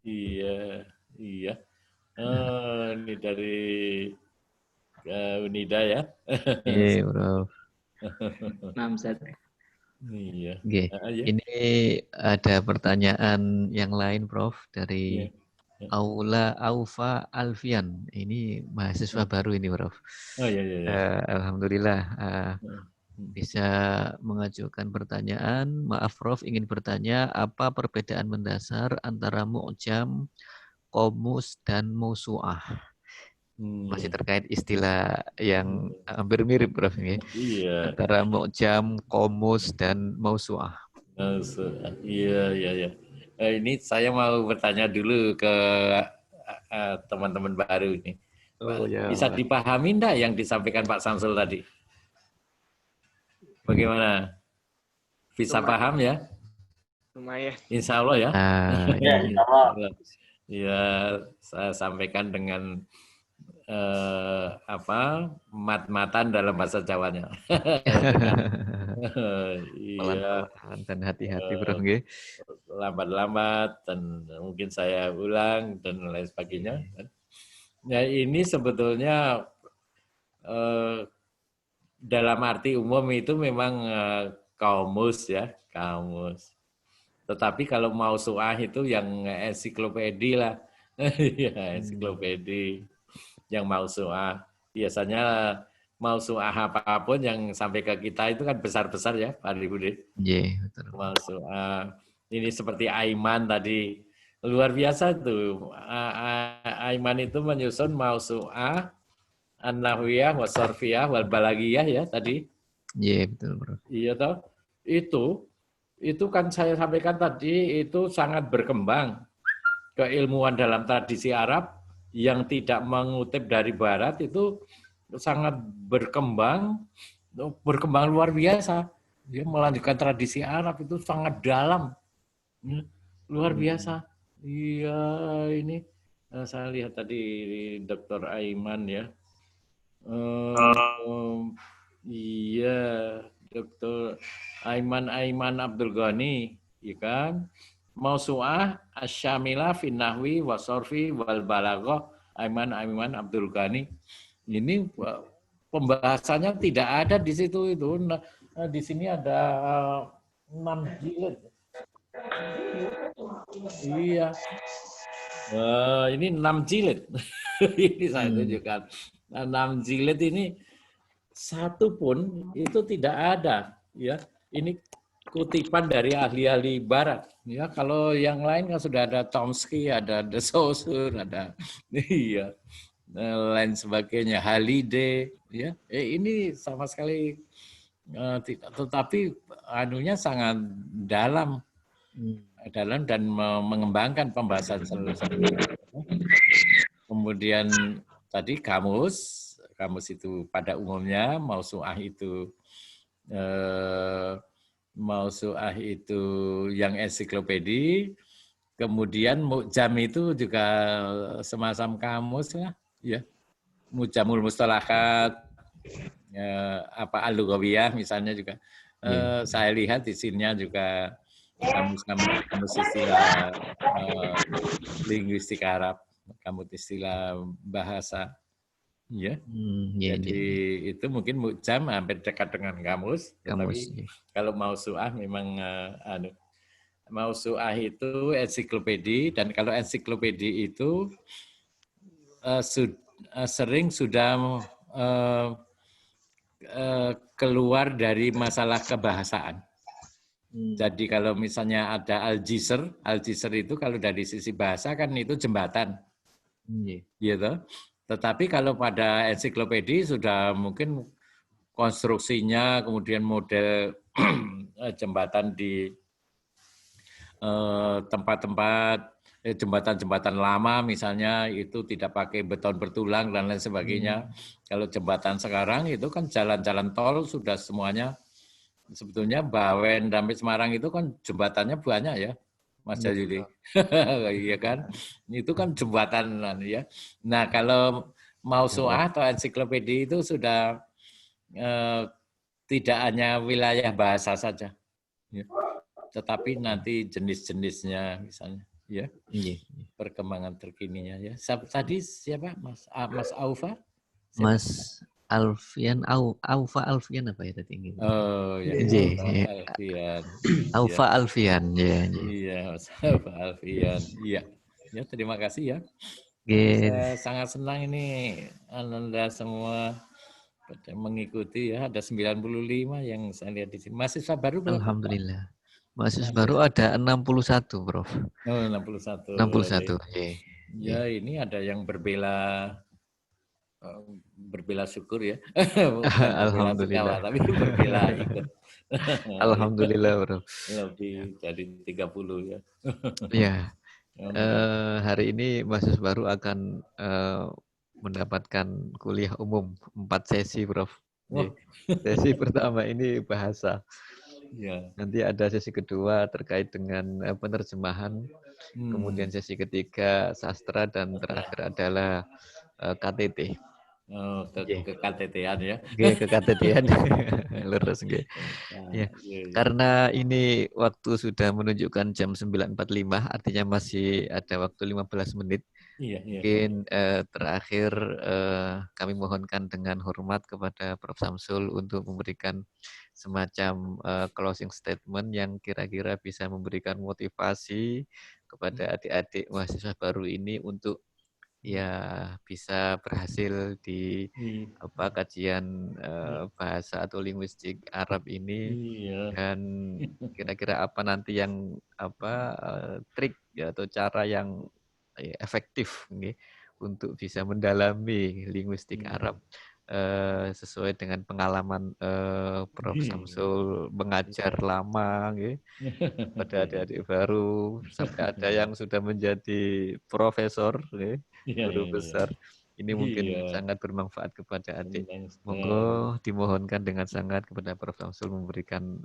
iya. Ini dari Unida ya. Iya, Prof. Iya. Ini ada pertanyaan yang lain, Prof, dari Aula Aufa Alfian. Ini mahasiswa baru ini, Prof. Alhamdulillah bisa mengajukan pertanyaan. Maaf, Prof, ingin bertanya apa perbedaan mendasar antara mu'jam, qomus, dan mausu'ah? Masih terkait istilah yang hampir mirip, Prof. Iya. Antara mu'jam, qomus, dan mausu'ah. Iya. Ini saya mau bertanya dulu ke teman-teman baru ini. Bisa dipahami enggak yang disampaikan Pak Samsul tadi? Bagaimana? Bisa paham ya? Lumayan. Insya Allah ya. Ya, insya Allah. Ya, saya sampaikan dengan mat-matan dalam bahasa Jawanya. Iya, Pelan-pelan dan hati-hati, Prof. Nggih. lambat-lambat dan mungkin saya ulang dan lain sebagainya. Ya ini sebetulnya dalam arti umum itu memang kaumus ya, kaumus. Tetapi kalau mausu'ah itu yang ensiklopedi lah. Ya, ensiklopedi yang mausu'ah. Biasanya mausu'ah apapun yang sampai ke kita itu kan besar-besar ya, Pak Budi. Nggih, betul. Mausu'ah. Ini seperti Aiman tadi. Luar biasa tuh. Aiman itu menyusun mausu'ah, an-nahwiyah, was-sarfiyah, wal balagiyah ya tadi. Iya, betul, Prof. Iya toh. Itu kan saya sampaikan tadi itu sangat berkembang. Keilmuan dalam tradisi Arab yang tidak mengutip dari barat itu sangat berkembang luar biasa. Dia melanjutkan tradisi Arab itu sangat dalam. Luar biasa. Iya, ini saya lihat tadi Dr. Aiman ya. Iya, Dr. Aiman Abdul Ghani, ya kan? Mausu'ah asyamilah fin nahwi wa sorfi wal balaghah Aiman Abdul Ghani. Ini pembahasannya tidak ada di situ itu. Nah, di sini ada 6 jilid. Iya. Ini 6 jilid. Ini saya tunjukkan. 6 jilid ini satu pun itu tidak ada, ya. Ini kutipan dari ahli-ahli barat, ya. Kalau yang lain kan sudah ada Chomsky, ada De Saussure, ada iya, lain sebagainya, Halide, ya. Ini sama sekali tidak, tetapi anunya sangat dalam dan mengembangkan pembahasan seluruh. Kemudian tadi kamus itu pada umumnya, mausu'ah itu yang ensiklopedi, kemudian mu'jam itu juga semacam kamus lah, ya. Mu'jamul mustalahat, al-lughawiyah misalnya juga. Saya lihat di sininya juga kamus istilah linguistik Arab, kamus istilah bahasa. Ya, jadi itu mungkin mu'jam hampir dekat dengan kamus, tetapi kalau mausu'ah memang mausu'ah itu ensiklopedi, dan kalau ensiklopedi itu sering sudah keluar dari masalah kebahasaan. Jadi kalau misalnya ada al-jisr itu kalau dari sisi bahasa kan itu jembatan, gitu. Tetapi kalau pada ensiklopedi sudah mungkin konstruksinya, kemudian model jembatan di tempat-tempat, jembatan-jembatan lama misalnya itu tidak pakai beton bertulang dan lain sebagainya. Kalau jembatan sekarang itu kan jalan-jalan tol sudah semuanya, sebetulnya Bawen sampai Semarang itu kan jembatannya banyak ya, Mas Jayudi. Iya kan? Itu kan jembatan ya. Nah, kalau mausu'ah atau ensiklopedi itu sudah tidak hanya wilayah bahasa saja. Ya. Tetapi nanti jenis-jenisnya misalnya, ya. Perkembangan terkininya ya. Tadi siapa? Mas Aufa? Siapa? Mas Alfian, Aufa Alfian apa ya tadi? Oh ya, Alfian. Aufa Alfian, ya. Iya, Aufa Alfian. Iya. Ya, terima kasih ya. Saya sangat senang ini Anda semua mengikuti ya. Ada 95 yang saya lihat di sini. Mahasiswa baru berapa? Alhamdulillah. Mahasiswa baru ada 61, Prof. Oh, 61. 61, ya. Ini ada yang berbela syukur ya. Alhamdulillah. Tapi berbela ikut. Alhamdulillah, Bro. Lebih dari 30 ya. Iya. Hari ini mahasiswa baru akan mendapatkan kuliah umum 4 sesi, Prof. Sesi pertama ini bahasa. Ya. Nanti ada sesi kedua terkait dengan penerjemahan. Kemudian sesi ketiga sastra dan terakhir adalah KTT. Oh, Nggih. ke KTT-an ya. Nggih, ke KTT-an. Lurus nggih. Ya, karena ini waktu sudah menunjukkan jam 9.45, artinya masih ada waktu 15 menit. Iya. Mungkin terakhir kami mohonkan dengan hormat kepada Prof. Samsul untuk memberikan semacam closing statement yang kira-kira bisa memberikan motivasi kepada adik-adik mahasiswa baru ini untuk ya bisa berhasil di kajian bahasa atau linguistik Arab ini, dan kira-kira apa nanti yang trik ya, atau cara yang efektif nih untuk bisa mendalami linguistik Arab sesuai dengan pengalaman Prof. Samsul mengajar lama gitu, pada adik-adik baru sampai ada yang sudah menjadi profesor gitu, guru besar. Ini mungkin sangat bermanfaat kepada adik. Monggo dimohonkan dengan sangat kepada Prof. Samsul memberikan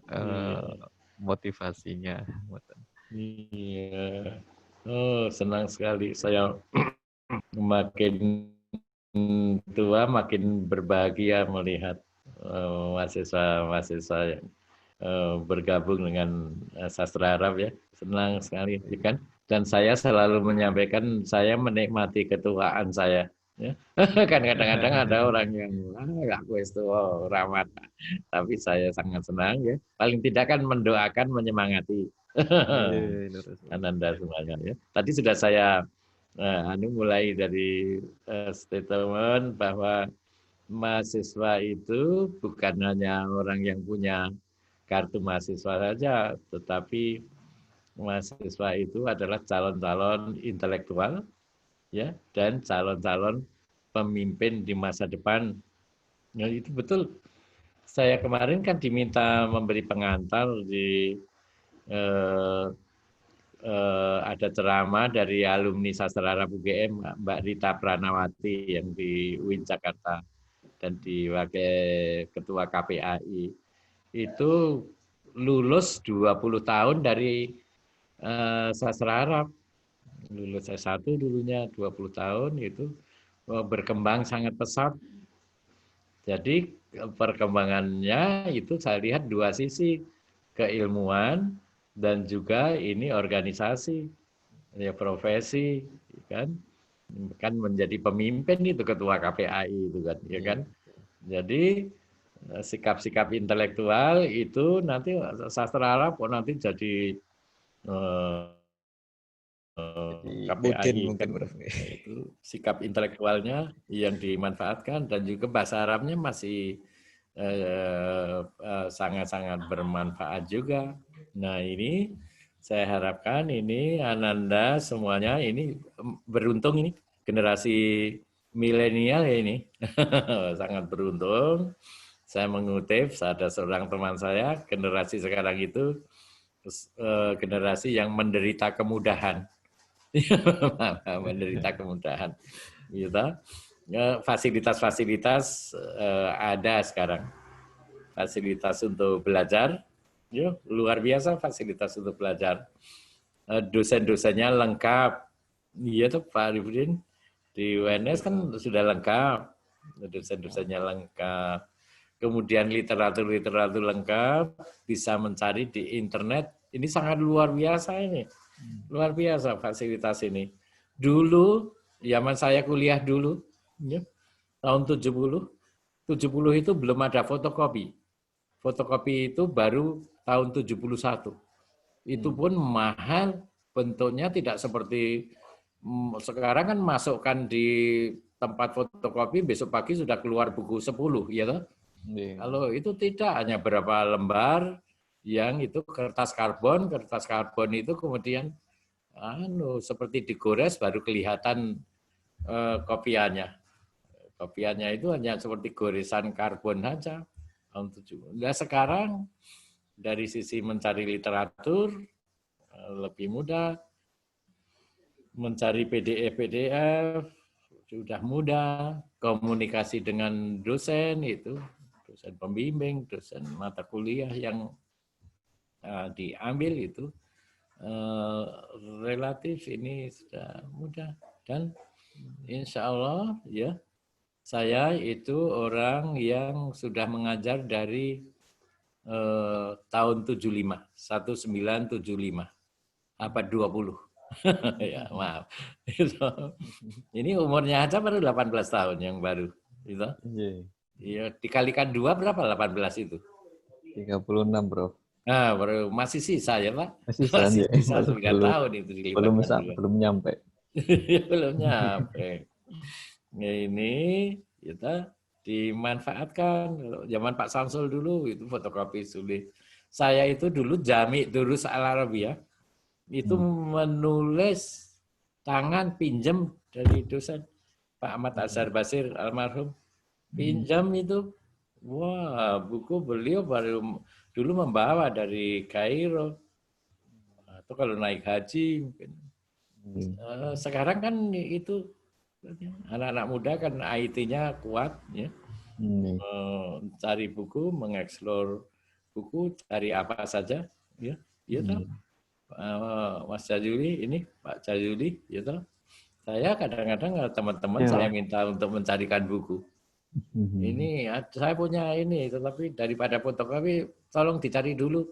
motivasinya. Iya. Oh, senang sekali saya makin tua makin berbahagia melihat mahasiswa-mahasiswa yang bergabung dengan sastra Arab ya. Senang sekali kan. Dan saya selalu menyampaikan saya menikmati ketuaan saya. Ya. Kan kadang-kadang ada orang yang aku itu ramah, tapi saya sangat senang ya. Paling tidak kan mendoakan, menyemangati Ananda semuanya ya. Tadi sudah saya mulai dari statement bahwa mahasiswa itu bukan hanya orang yang punya kartu mahasiswa saja, tetapi mahasiswa itu adalah calon-calon intelektual ya, dan calon-calon pemimpin di masa depan. Nah, itu betul. Saya kemarin kan diminta memberi pengantar di ada ceramah dari alumni sastra Arab UGM, Mbak Rita Pranawati yang di UIN Jakarta dan di wakil ketua KPAI. Itu lulus 20 tahun dari sastra Arab. Lulus S1 dulunya 20 tahun itu berkembang sangat pesat. Jadi perkembangannya itu saya lihat dua sisi, keilmuan dan juga ini organisasi, ya profesi, kan menjadi pemimpin itu ketua KPAI itu kan, ya kan. Jadi sikap-sikap intelektual itu nanti sastra Arab nanti jadi KPAI kan, itu sikap intelektualnya yang dimanfaatkan dan juga bahasa Arabnya masih sangat-sangat bermanfaat juga. Nah ini saya harapkan ini Ananda semuanya ini beruntung, ini generasi milenial ini sangat beruntung. Saya mengutip ada seorang teman saya, generasi sekarang itu generasi yang menderita kemudahan. Menderita kemudahan. Gitu. Fasilitas-fasilitas ada sekarang. Fasilitas untuk belajar, ya, luar biasa fasilitas untuk belajar. Dosen-dosennya lengkap. Iya tuh Pak Arifudin, di UNS kan sudah lengkap. Dosen-dosennya lengkap. Kemudian literatur-literatur lengkap, bisa mencari di internet. Ini sangat luar biasa ini. Luar biasa fasilitas ini. Dulu, zaman saya kuliah dulu, ya, tahun 70 itu belum ada fotokopi. Fotokopi itu baru tahun 71. Itu pun mahal, bentuknya tidak seperti sekarang kan masukkan di tempat fotokopi, besok pagi sudah keluar buku 10, ya toh? Kalau itu tidak, hanya berapa lembar yang itu kertas karbon itu kemudian seperti digores baru kelihatan kopiannya. Kopiannya itu hanya seperti goresan karbon saja. Nah, sekarang dari sisi mencari literatur lebih mudah, mencari PDF sudah mudah, komunikasi dengan dosen itu, dosen pembimbing, dosen mata kuliah yang diambil itu relatif ini sudah mudah, dan insya Allah ya, saya itu orang yang sudah mengajar dari tahun 75, 1975, apa 20. Ya, maaf. Ini umurnya aja baru 18 tahun yang baru. Gitu. Iya, dikalikan 2 berapa 18 itu? 36, Bro. Nah, baru masih sisa ya, Pak? Masih Sisa 9 tahun itu dilibatkan. belum nyampe. Belum nyampe. Nah, ini kita dimanfaatkan. Kalau zaman Pak Samsul dulu itu fotokopi sulit. Saya itu dulu Jami' Durus Al-Arabiyah itu menulis tangan pinjam dari dosen Pak Ahmad Azhar Basir almarhum. Pinjam itu, wah buku beliau baru dulu membawa dari Kairo. Atau kalau naik haji mungkin. Sekarang kan itu anak-anak muda kan IT-nya kuat ya. Cari buku, mengeksplor buku, cari apa saja ya. Iya Mas Jajuli ini Pak Jajuli gitu. Saya kadang-kadang teman-teman saya minta untuk mencarikan buku. Ini saya punya ini, tetapi daripada fotokopi tolong dicari dulu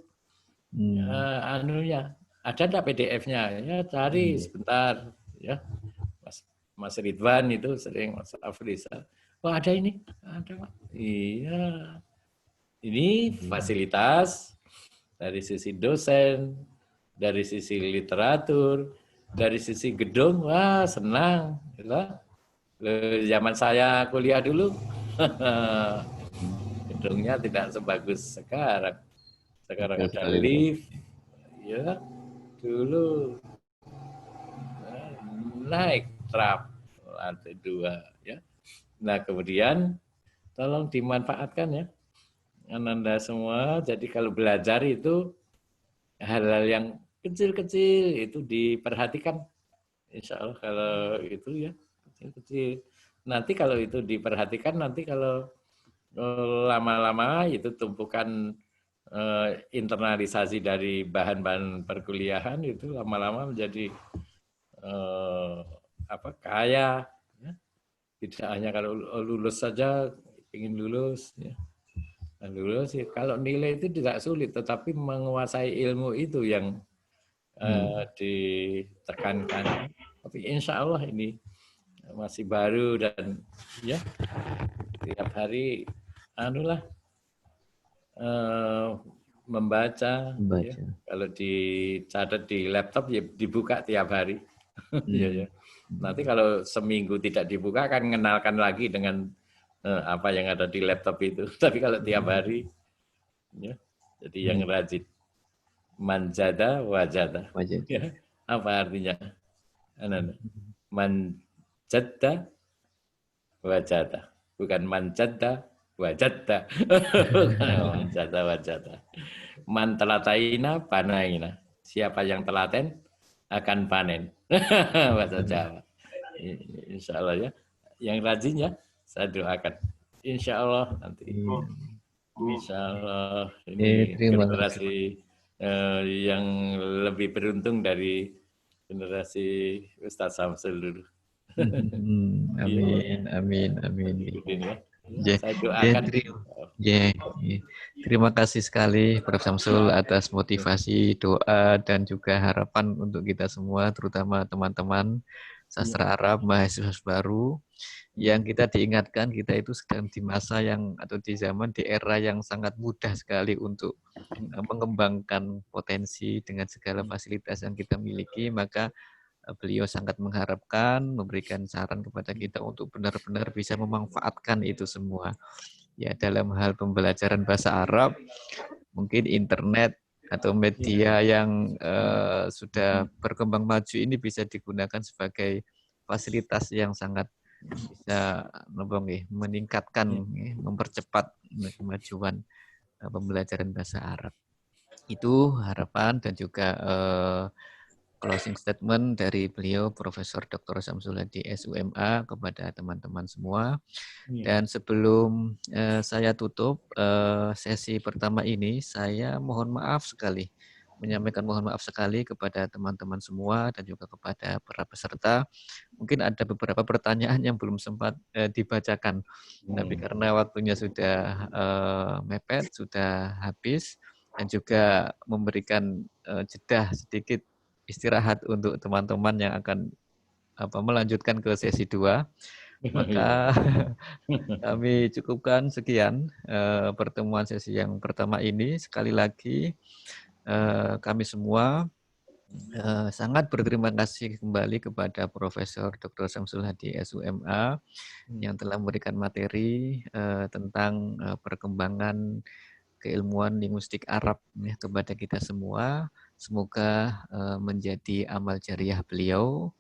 anunya. Ada enggak PDF-nya? Ya cari sebentar ya. Mas Ridwan itu sering, Mas Afrisa. Oh ada ini, ada Pak. Iya. Ini fasilitas dari sisi dosen, dari sisi literatur, dari sisi gedung, wah senang. Zaman saya kuliah dulu, gedungnya tidak sebagus sekarang. Sekarang ada lift, ya dulu naik trap lantai 2 ya. Nah kemudian tolong dimanfaatkan ya Anda semua. Jadi kalau belajar itu hal-hal yang kecil-kecil itu diperhatikan. Insya Allah kalau itu ya kecil-kecil. Nanti kalau itu diperhatikan, nanti kalau lama-lama itu tumpukan internalisasi dari bahan-bahan perkuliahan itu lama-lama menjadi kaya. Ya. Tidak hanya kalau lulus saja, ingin lulus. Ya. Lulus sih. Kalau nilai itu tidak sulit, tetapi menguasai ilmu itu yang ditekankan. Tapi insya Allah ini masih baru dan ya tiap hari membaca. Ya. Kalau dicatat di laptop ya dibuka tiap hari. Ya. Nanti kalau seminggu tidak dibuka kan mengenalkan lagi dengan apa yang ada di laptop itu. Tapi kalau tiap hari, ya, jadi yang rajin. Manjada wajada. Ya, apa artinya? Manjada wajada. Bukan manjada wajada. Manjada wajada. Man telataina panaina. Siapa yang telaten akan panen. Bahasa Jawa. Insya Allah ya. Yang rajin ya, saya doakan. Insya Allah nanti. Insya Allah ini generasi yang lebih beruntung dari generasi Ustaz Samsul dulu. Amin. Saya doakan. Terima kasih sekali Prof. Samsul atas motivasi, doa, dan juga harapan untuk kita semua, terutama teman-teman sastra Arab, mahasiswa baru, yang kita diingatkan kita itu sedang di masa yang atau di zaman di era yang sangat mudah sekali untuk mengembangkan potensi dengan segala fasilitas yang kita miliki. Maka beliau sangat mengharapkan, memberikan saran kepada kita untuk benar-benar bisa memanfaatkan itu semua. Ya, dalam hal pembelajaran bahasa Arab, mungkin internet atau media yang sudah berkembang maju ini bisa digunakan sebagai fasilitas yang sangat bisa meningkatkan, mempercepat kemajuan pembelajaran bahasa Arab. Itu harapan dan juga closing statement dari beliau Profesor Dr. Samsul Hadi SUMA kepada teman-teman semua. Dan sebelum saya tutup sesi pertama ini, saya mohon maaf sekali menyampaikan mohon maaf sekali kepada teman-teman semua dan juga kepada para peserta. Mungkin ada beberapa pertanyaan yang belum sempat dibacakan, tapi karena waktunya sudah mepet, sudah habis, dan juga memberikan jeda sedikit istirahat untuk teman-teman yang akan melanjutkan ke sesi 2, maka kami cukupkan sekian pertemuan sesi yang pertama ini. Sekali lagi kami semua sangat berterima kasih kembali kepada Profesor Dr. Syamsul Hadi SUMA yang telah memberikan materi tentang perkembangan keilmuan linguistik Arab ya, kepada kita semua. Semoga menjadi amal jariah beliau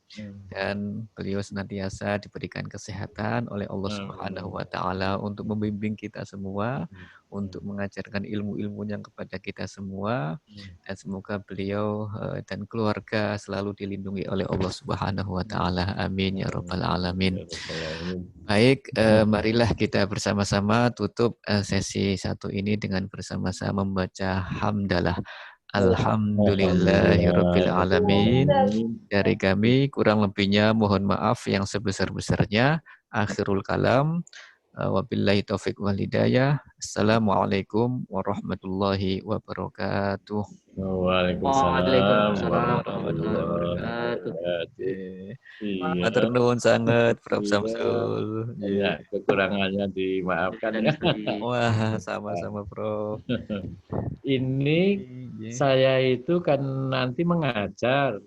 dan beliau senantiasa diberikan kesehatan oleh Allah Subhanahu wa taala untuk membimbing kita semua, untuk mengajarkan ilmu-ilmunya kepada kita semua, dan semoga beliau dan keluarga selalu dilindungi oleh Allah Subhanahu wa taala. Amin ya rabbal alamin. Baik, marilah kita bersama-sama tutup sesi 1 ini dengan bersama-sama membaca hamdalah. Alhamdulillahirabbil alamin. Dari kami kurang lebihnya mohon maaf yang sebesar-besarnya. Akhirul kalam. Wabillahi taufiq wal hidayah. Assalamualaikum warahmatullahi wabarakatuh. Waalaikumsalam warahmatullahi wabarakatuh. Matur Iya. nuwun sangat Prof. Samsul. Ya, kekurangannya dimaafkan ya. Wah, sama-sama Prof. Ini saya itu kan nanti mengajar